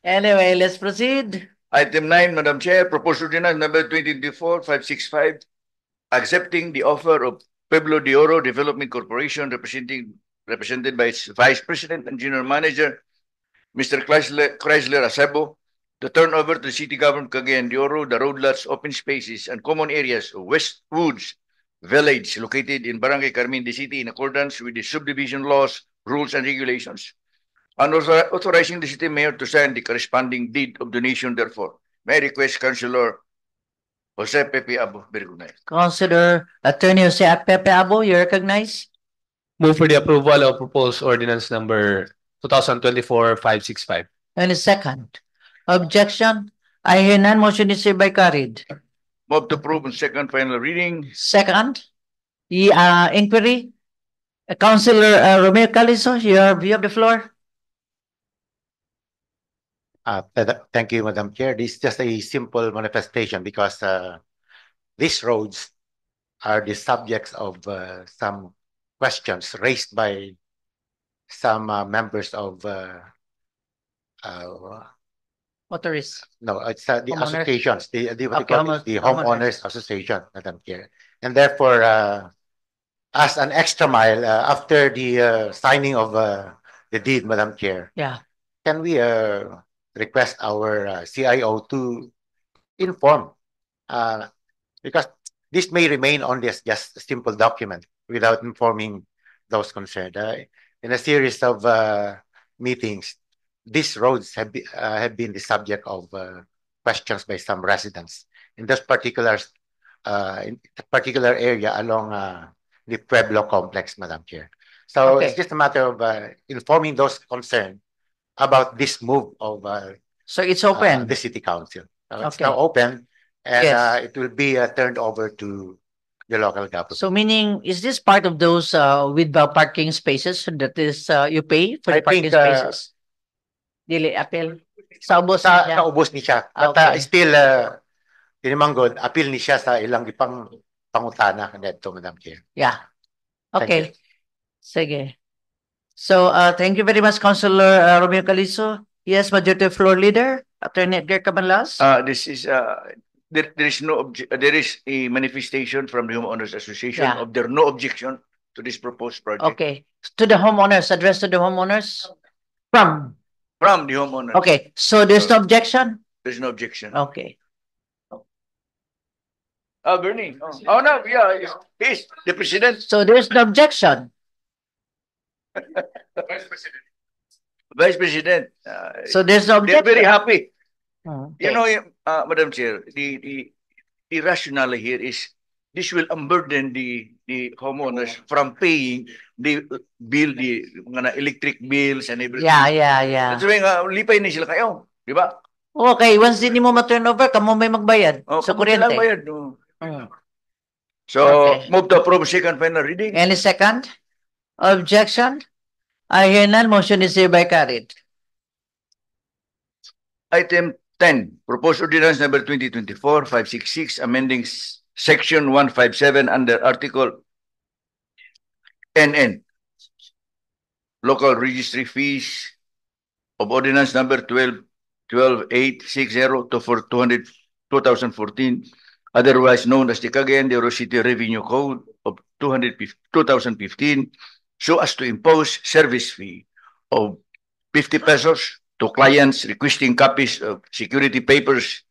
Anyway, let's proceed. Item 9, Madam Chair, proposed ordinance number 2024-565, accepting the offer of Pueblo de Oro Development Corporation represented by its Vice President and General Manager, Mr. Chrysler Acebo, to turn over to the City Government Cagayan de Oro the roadlots, open spaces, and common areas of Westwoods Village located in Barangay Carmen de City in accordance with the subdivision laws, rules, and regulations, and authorizing the city mayor to sign the corresponding deed of donation therefore. May I request Councilor Jose Pepe Abo be recognized. Councilor Attorney Jose Pepe Abo, you recognize? Move for the approval of proposed ordinance number 2024-565. And a second. Objection? I hear none. Motion is hereby carried. Move to approve on second final reading. Second. The inquiry. Councilor Romeo Calizo, you have the floor. Thank you, Madam Chair. This is just a simple manifestation because these roads are the subjects of some questions raised by some members of Motorists. no, it's the Homeowners? associations, the what Okay, you call it, the homeowners association, Madam Chair, and therefore, as an extra mile after the signing of the deed, Madam Chair, Yeah. can we request our CIO to inform because this may remain only as just a simple document without informing those concerned. In a series of meetings, these roads have been the subject of questions by some residents in this particular area along the Pueblo complex, Madam Chair. So Okay. it's just a matter of informing those concerned about this move of So it's open. the city council. It's Okay. now open, and Yes. it will be turned over to the local government. So meaning, is this part of those with the parking spaces that is you pay for the I parking think, spaces? Dili apel. Sa ubos Sa niya. naubos ni siya. But Okay. still, tinimanggod, appeal ni siya sa ilang ipang pangutana kanito, Madam Chair. Yeah. Thank Okay. Sige. So thank you very much, Councilor Romeo Calizo. Yes, Majority Floor Leader, Attorney Edgar Cabanlas. This is there is there is a manifestation from the homeowners association Yeah. of their no objection to this proposed project. Okay. To the homeowners, address to the homeowners? From? From the homeowners. Okay. So there's no objection? There's no objection. Okay. Bernie. Oh no, yeah, he's the president. So there's no objection. Vice President. So there's no They're objection. very happy. Okay. You know, Madam Chair, the rationale here is this will unburden the homeowners from paying the bill, the mga electric bills and everything. Yeah. That's why lipay na sila kayo, di ba? Okay, once din mo ma-turnover, kamo may magbayad sa Kamu sila kuryente. bayad. No? Mm. So, Okay. move to approve second final reading. Any second? Objection? I hear none. Motion is hereby carried. Item 10, proposed ordinance number 2024-566, amending section 157 under article NN, local registry fees of ordinance number 12860 to for 2014, otherwise known as the Cagayan de Oro City Revenue Code of 2015, so as to impose service fee of 50 pesos to clients requesting copies of security papers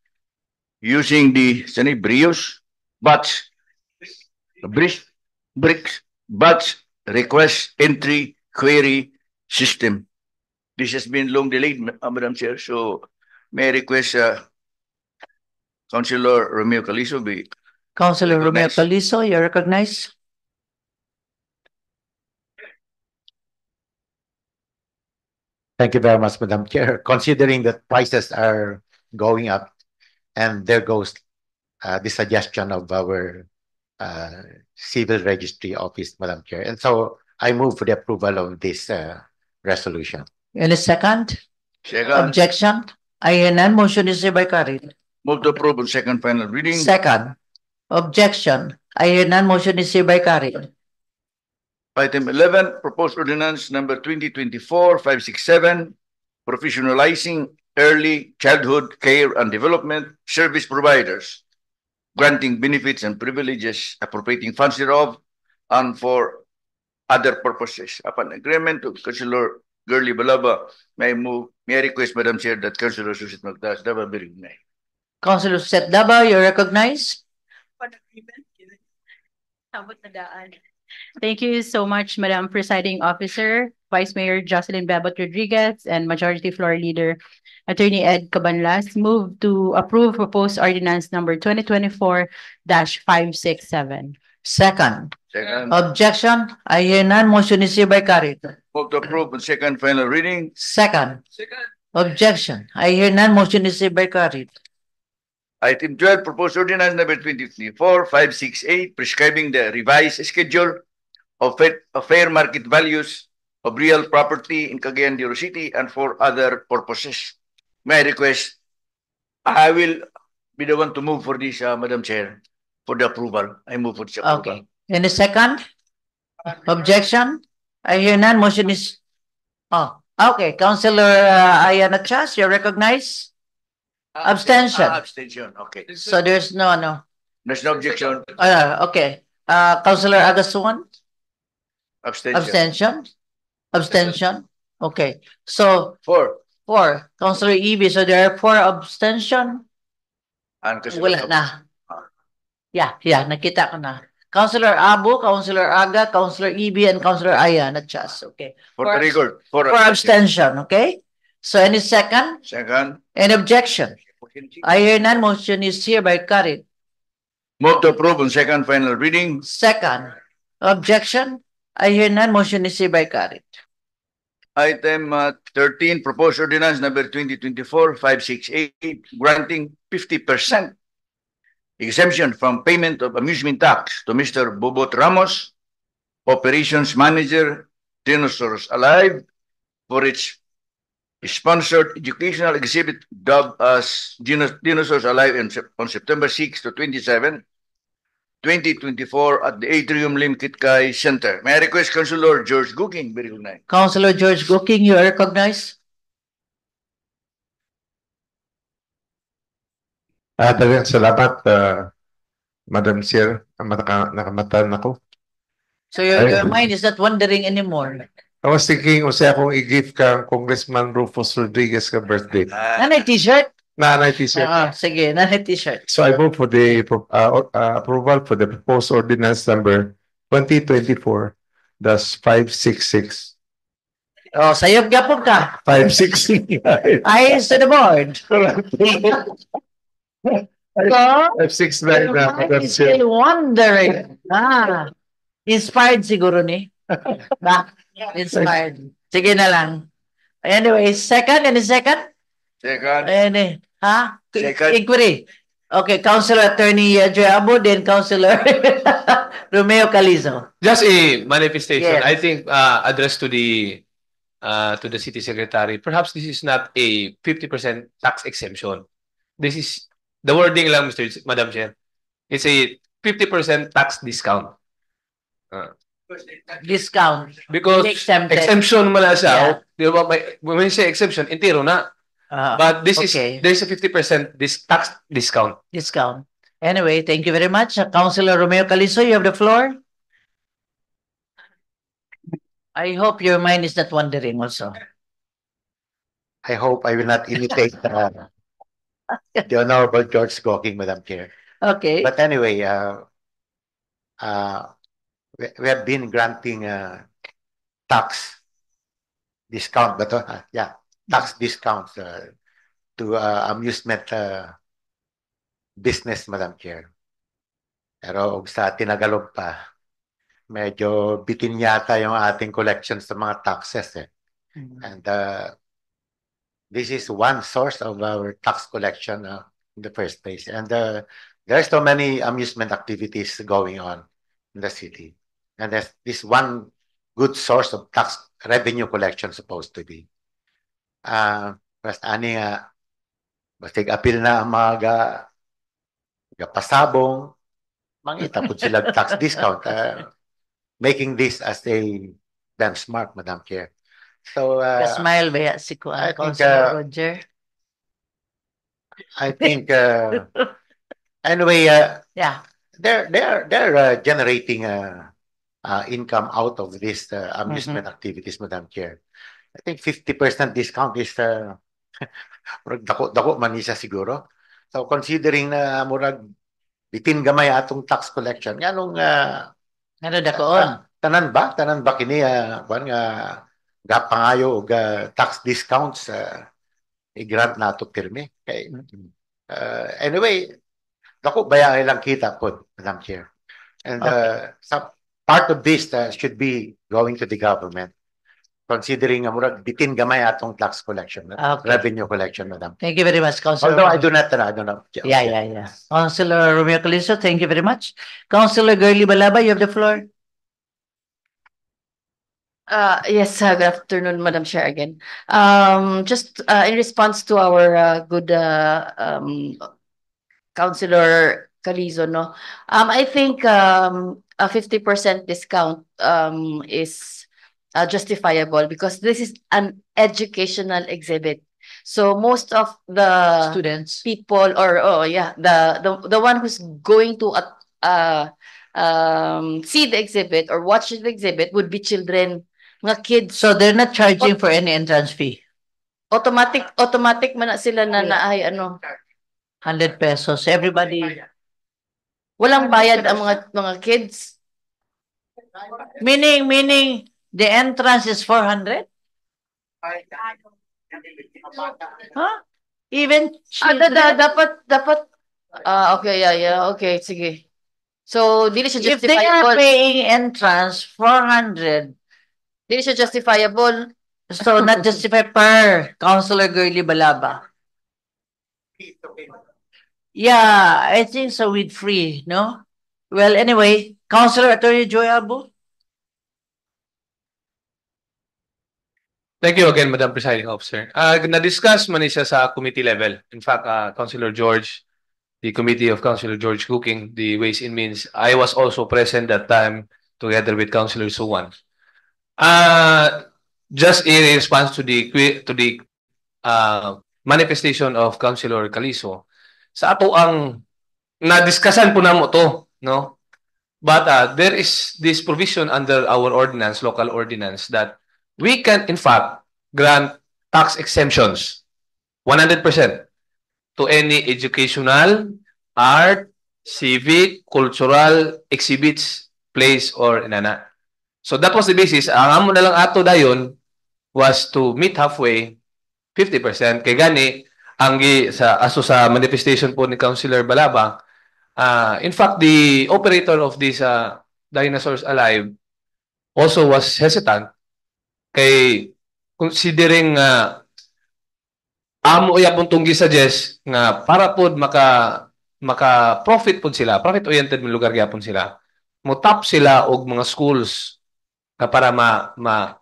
using the BRIOS batch bricks batch request entry query system. This has been long delayed, Madam Chair. So may I request Councilor Romeo Calizo be Councilor Romeo recognized. Calizo, you recognize? Thank you very much, Madam Chair. Considering that prices are going up, and there goes the suggestion of our civil registry office, Madam Chair. And so I move for the approval of this resolution. Any second? Second. Objection? I hear none. Motion is hereby carried. Move to approve on second final reading. Second. Objection? I hear none. Motion is hereby carried. Item 11, proposed ordinance number 2024-567, professionalizing early childhood care and development service providers, granting benefits and privileges, appropriating funds thereof, and for other purposes. Upon agreement of Councilor Girly Balaba, may I request, Madam Chair, that Councilor Susit Magdas Daba be recognized. Councilor Seth Daba, you recognize? Thank you so much, Madam Presiding Officer, Vice Mayor Jocelyn Babot Rodriguez, and Majority Floor Leader Attorney Ed Cabanlas. Move to approve proposed ordinance number 2024-567. Second. Second. Objection? I hear none. Motion is hereby carried. Move to approve on second final reading. Second. Objection? I hear none. Motion is hereby carried. Item 12, proposed ordinance number 2024-568, prescribing the revised schedule of fair market values of real property in Cagayan de Oro City and for other purposes. May I request, I will be the one to move for this, Madam Chair, for the approval. I move for this approval. Okay. Any second? Objection? I hear none. Motion is... Oh, okay. Councilor Ayana Chas, you recognize? Abstention. Abstention, okay. So there's no. There's no objection. Okay. Councilor Agasuan? Abstention. Abstention? Abstention? Okay. So... Four. Councilor Eby, so there are 4 abstention? And Wala na. Yeah, nakita ko na. Councilor Abu, Councilor Aga, Councilor Eby, and Councilor Ayana Chas. Okay. For the record. For abstention, okay? So any second? Second. Any objection? I hear none. Motion is hereby carried. Move to approve on second final reading. Second. Objection? I hear none. Motion is hereby carried. Item 13, proposed ordinance number 2024-568, granting 50% exemption from payment of amusement tax to Mr. Bobot Ramos, Operations Manager, Dinosaurs Alive, for its sponsored educational exhibit dubbed as Dinosaurs Alive on September 6 to 27, 2024 at the Atrium Lim Kitkai Center. May I request Councilor George Gooking be recognized? Councilor George Gooking, you are recognized. Dagang salamat, Madam Chair. Nakamatan ako. So your mind is not wandering anymore. I was thinking, usay akong i-give ka Congressman Rufus Rodriguez ka birthday. Nanay t-shirt? Nanay t-shirt. Sige, nanay t-shirt. So I move for the approval for the proposed ordinance number 2024-566. Oh, sayop gapon ka. 566. Eyes to the board. 569 na, Madam I'm Chair. still wondering. Inspired siguro ni. Inspired. Sige na lang. Anyway, second? Any second? Second. Any? Ha? Second. Inquiry. Okay, Councilor Attorney Joy Abo, then Councilor Romeo Calizo. Just a manifestation. Yes. I think addressed to the city secretary. Perhaps this is not a 50% tax exemption. This is the wording lang, Madam Chair. It's a 50% tax discount. Discount. Because Exempted. exemption mo na siya. Yeah. Di ba, when we say exemption, entero na. But this okay. There's a 50% tax discount. Discount. Anyway, thank you very much. Councilor Romeo Calizo, you have the floor. I hope your mind is not wandering also. I hope I will not imitate the Honorable George Gooking, Madam Chair. Okay. But anyway, we have been granting tax discount, but tax discounts to amusement business, Madam Chair. Pero sa tinagalog pa, medyo bitin yata yung ating collection sa mga taxes. And this is one source of our tax collection in the first place. And there's so many amusement activities going on in the city. And there's this one good source of tax revenue collection supposed to be. Mas ani nga, basig apil na ang mga pasabong, mangita po sila tax discount, making this as a benchmark, Madam Chair. So, Smile ba si I think, Councilor Roger? I think, anyway, Yeah. they're generating income out of this amusement activities, Madam Chair. I think 50% discount is dako man isa siguro. So considering na murag bitin gamay atong tax collection, nganong Ano dakoon? tanan ba kini kuan nga gapangayo og tax discounts i-grant nato pirmi kay anyway dako baya ilang kita po, Madam Chair. And some part of this should be going to the government, considering murag bitin gamay atong tax collection, revenue collection, Madam. Thank you very much, Councilor. Although I do not. Yeah. Councilor Romeo Calizo, thank you very much. Councilor Girly Balaba, you have the floor. Yes, good afternoon, Madam Chair again. Just in response to our good Councilor Calizo, no? I think a 50% discount is justifiable because this is an educational exhibit. So most of the Students. people or the one who's going to see the exhibit or watch the exhibit would be children, mga kids. So they're not charging for any entrance fee. Automatic man na sila na ay ano 100 pesos. Everybody. Walang bayad ang mga kids. Meaning the entrance is 400? Huh? Even children? Dapat okay, yeah, okay, sige. So dili siya if they are justifiable. paying entrance 400, Dili siya justifiable. so not justified per Councilor Girly Balaba. Yeah, I think so with free, no? Well, anyway, Councilor Attorney Joy Abu. Thank you again, Madam Presiding Officer. Na-discuss man siya sa committee level. In fact, Councilor George, the committee of Councilor George Cooking, the Ways and Means, I was also present that time together with Councilor Suwan. Just in response to the manifestation of Councilor Calizo, sa ato ang na-discussan po namo to, no? But there is this provision under our ordinance, local ordinance, that we can, in fact, grant tax exemptions 100% to any educational, art, civic, cultural exhibits, plays, or inana. So that was the basis. Ang amo na lang ato dayon was to meet halfway, 50%. Kay gani, ang sa manifestation po ni Councilor Balaba, in fact, the operator of these Dinosaurs Alive also was hesitant kay considering amo iya pong tunggi suggest nga para pod maka profit pod sila, profit oriented ng lugar gyapon sila, mo top sila og mga schools para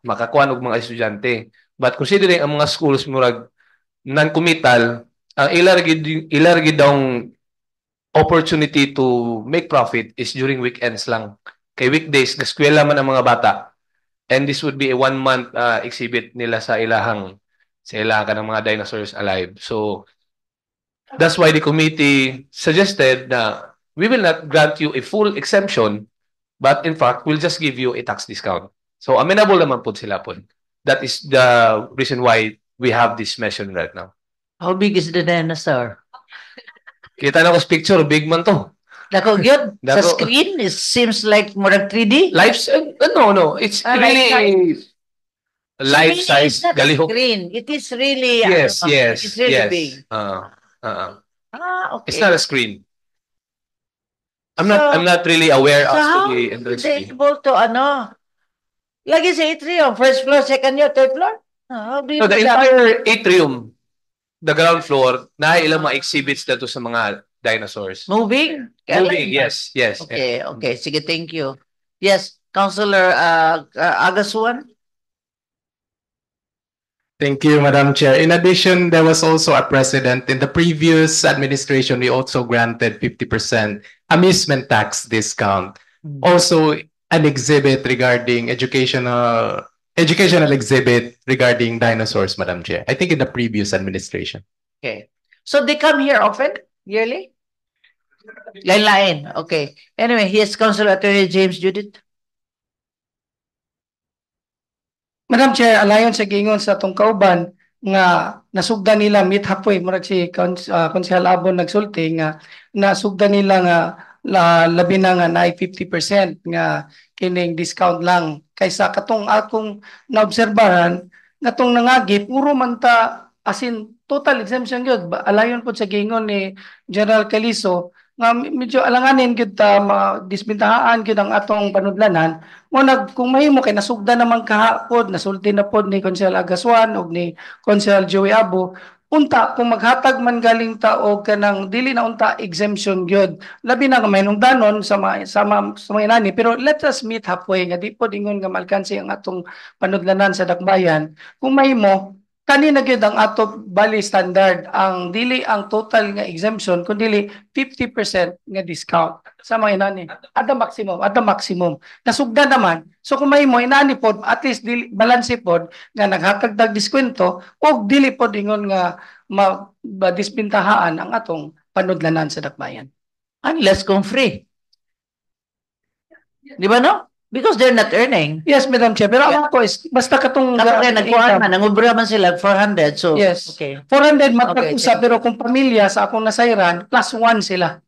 makakuan og mga estudyante. But considering ang mga schools murag non-committal, ang ilargi daw opportunity to make profit is during weekends lang. Kay weekdays eskwela man ang mga bata. And this would be a 1-month exhibit nila sa ilahang kanang mga Dinosaurs Alive. So that's why the committee suggested na we will not grant you a full exemption, but in fact, we'll just give you a tax discount. So amenable naman po sila po. That is the reason why we have this measure right now. How big is the dinosaur? Kita na ko sa picture, big man to. Dako gyud sa screen, it seems like more than 3D. No, it's really life size galihok. Screen. It is really Yes. It's really big. Okay. It's not Okay. a screen. I'm not really aware as to the entrance fee. able to lagi sa atrium, first floor, second floor, third floor? How do you So the do that? entire atrium the ground floor, na ilang mga exhibits na to sa mga dinosaurs. Moving? Moving, yes, yes. Okay, okay. Sige, thank you. Yes, Councilor Agasuan? Thank you, Madam Chair. In addition, there was also a precedent. In the previous administration, we also granted 50% amusement tax discount. Also, an exhibit regarding educational exhibit regarding dinosaurs, Madam Chair. I think in the previous administration. Okay. So they come here often? Yearly? Lain-lain. Okay. Anyway, here's Councilor Attorney James Judith. Madam Chair, alayon sa gingon sa atong kauban nga nasugdan nila meet halfway murag si Konsehal Abon nagsulti nga nasugdan nila nga labi na nga na 50% nga kining discount lang kaysa katong akong naobserbahan ngatong nangagi puro man ta as in total exemption gyud alayon pud sa gingon ni General Calizo nga medyo alanganin gyud ta disbentahaan gyud ang atong panudlanan mo kung mahimo kay nasugdan naman kahapon nasulti na pod ni Konsehal Agaswan ug ni Konsehal Joey Abo unta kung maghatag man galing ta og kanang dili na unta exemption gyud labi na nga mahinungdanon sa mga inani pero let us meet halfway nga di pod ingon nga malkansi ang atong panudlanan sa dakbayan kung mahimo kanina gyud ang ato bali standard ang dili ang total nga exemption kundi 50% nga discount sa mga inani at the maximum nasugdan naman so kung mahimo inani pod at least dili balanse pod nga naghatagdag diskwento og dili pod ingon nga disbentahaan ang atong panudlanan sa dakbayan unless kung free di ba no? Because they're not earning. Yes, Madam Chair. Pero ang ako is, basta katong... Kapag nagkuhan man, nangubra man sila, 400. So, yes. Okay. 400 matag-usa, pero kung pamilya sa akong nasayran, +1 sila.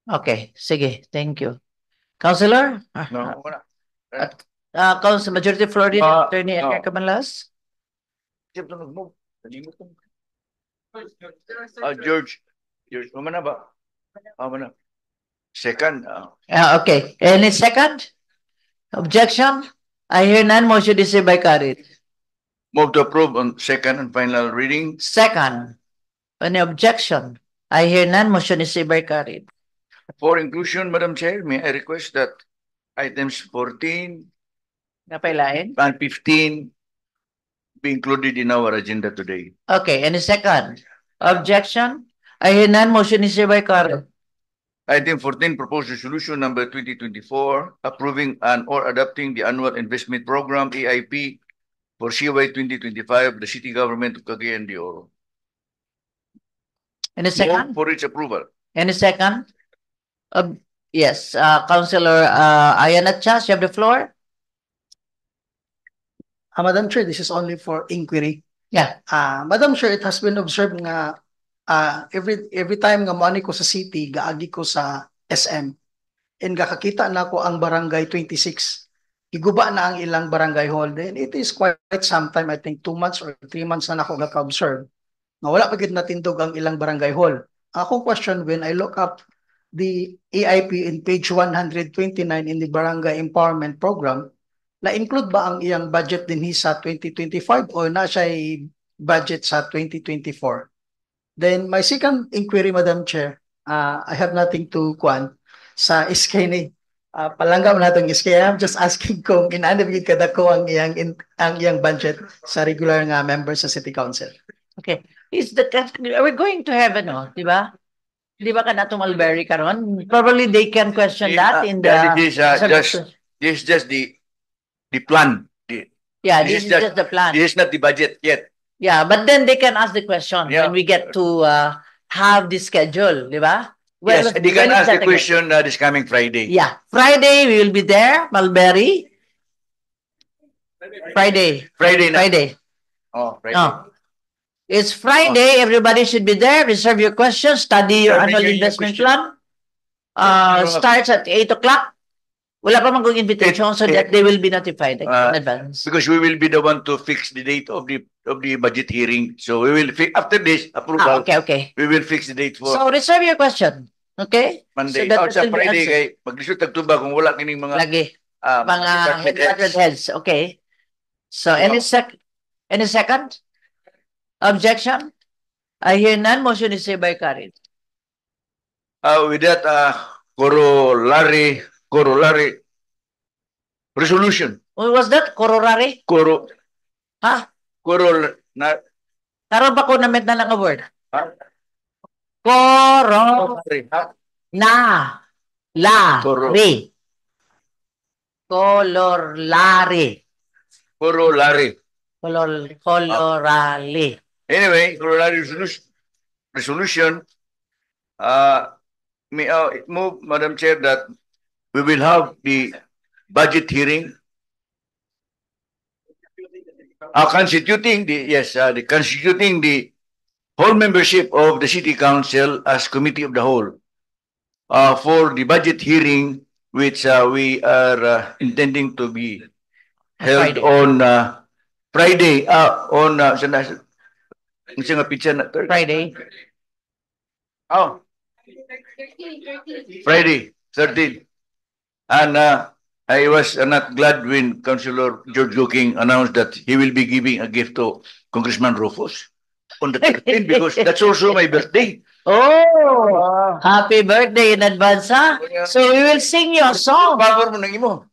Okay, sige. Thank you. Councilor? No, wala. Council Majority Floor Leader, Attorney Edgar Cabanlas? George, mana ba? Mana? Second. Okay. Any second? Objection? I hear none. Motion is hereby carried. Move to approve on second and final reading. Second. Any objection? I hear none. Motion is hereby carried. For inclusion, Madam Chair, may I request that items 14 Napailain? and 15 be included in our agenda today. Okay. Any second? Objection? I hear none. Motion is hereby carried. Item 14, proposed resolution number 2024, approving and or adopting the annual investment program AIP for CY 2025, the city government of Cagayan de Oro. Any second? Move for its approval. Any second? Yes. Councilor Ayanat Chas, you have the floor. Madam Chair, this is only for inquiry. Yeah. Madam Chair, it has been observed nga every time nga money ko sa city, gaagi ko sa SM. And kakakita na ko ang barangay 26. Iguba na ang ilang barangay hall. Then it is quite some time, I think 2 months or 3 months na ako naka-observe. Nga wala pa gid natindog ang ilang barangay hall. Akong question, when I look up the AIP in page 129 in the Barangay Empowerment Program, na-include ba ang iyang budget din sa 2025 o na siya budget sa 2024? Then my second inquiry, Madam Chair, I have nothing to kuan sa SK ni palangga man natong SK. I'm just asking kung inaanabigid kada ko ang iyang budget sa regular nga members sa City Council. Okay. We're going to have di ba? Di ba ka natong Mulberry karon? Probably they can question that in the... This is just the plan. This is just the plan. This is not the budget yet. Yeah, but then they can ask the question when we get to have the schedule, di ba? Well, yes, they can ask the question this coming Friday. Yeah, Friday we will be there, Mulberry. Friday. Oh, Friday. No. It's Friday. Everybody should be there. Reserve your questions. Study your annual investment plan. Starts at 8 o'clock. Wala pa mang invitation so that they will be notified in advance. Because we will be the one to fix the date of the budget hearing. So we will after this approval. Okay. We will fix the date for. So reserve your question. Okay? Monday. So sa Friday kay maglisod tagtuba kung wala kining mga lagi mga department heads. Okay. So any second? Objection? I hear none. Motion is hereby carried. With that, corollary resolution. What was that? Corollary? Ha? Karon ba ko na met na lang nga word? Lari. Colorali. Anyway, corollary resolution, may it move, Madam Chair, that we will have the budget hearing constituting the whole membership of the City Council as Committee of the Whole for the budget hearing which we are intending to be held Friday. on Friday Friday. Oh, Friday, 13. And I was not glad when Councilor George Looking announced that he will be giving a gift to Congressman Rufus on the 13th because that's also my birthday. Oh, happy birthday in advance, ha? So we will sing your song. Favor mo nang imo.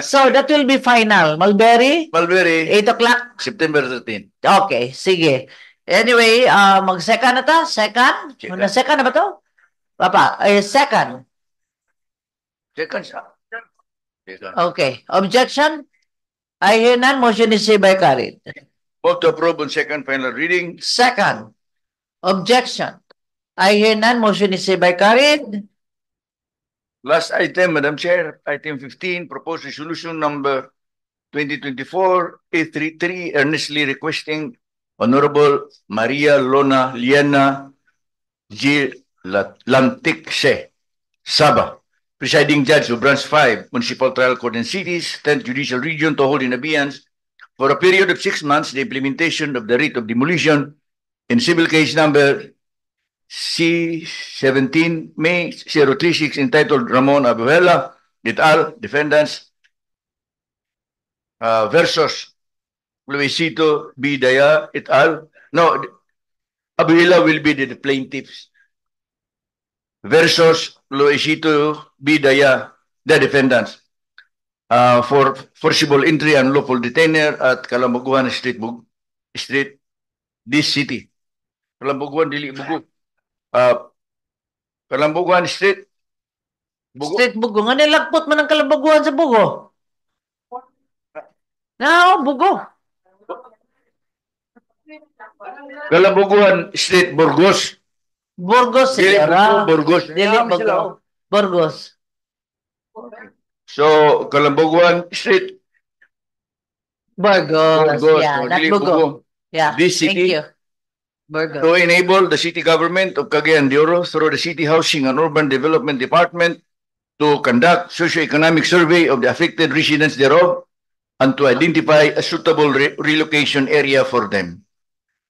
So that will be final. Mulberry? 8 o'clock? September 13. Okay, sige. Anyway, mag-second na ta? Second? Na-second na ba to? Papa, second. Second siya. Okay. Objection? I hear none. Motion is hereby carried. Vote to approve on second final reading. Second. Objection. I hear none. Motion is hereby carried. Last item, Madam Chair, item 15, proposed resolution number 2024-833, earnestly requesting Honorable Maria Lona Liana G. Lantikse Saba, presiding judge of Branch 5, Municipal Trial Court in Cities, 10th Judicial Region, to hold in abeyance for a period of 6 months the implementation of the writ of demolition in civil case number C-17 May 036 entitled Ramon Abuela et al. Defendants versus Luisito B. Daya et al. No, Abuela will be the plaintiffs versus Luisito B. Daya, the defendants, for forcible entry and lawful detainer at Kalambuguan Street, this city. Kalambuguan, dili Bugo. Kalambuguan Street. Bugo. Street Bugo. Nga nilagpot man ang Kalambuguan sa Bugo. No, Bugo. Kalambuguan Street, Burgos. Burgos, Dili sigara. Bugo, Burgos. Dili Bugo. Burgos. So, Kalambuguan Street. Burgos. Yeah, so not dili Bugo. Yeah, This thank city. you. Burgos. To enable the city government of Cagayan de Oro through the City Housing and Urban Development Department to conduct socio-economic survey of the affected residents thereof and to identify a suitable relocation area for them.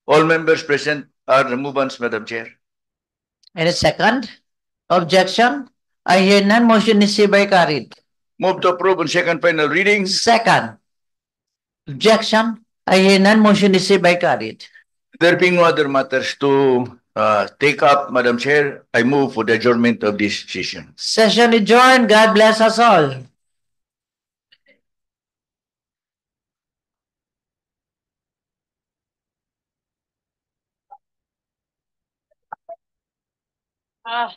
All members present are the movants, Madam Chair. Any second? Objection? I hear none. Motion is hereby carried. Move to approve on second final reading. Second. Objection? I hear none. Motion is hereby carried. There being no other matters to take up, Madam Chair, I move for the adjournment of this session. Session adjourned. God bless us all. Ah.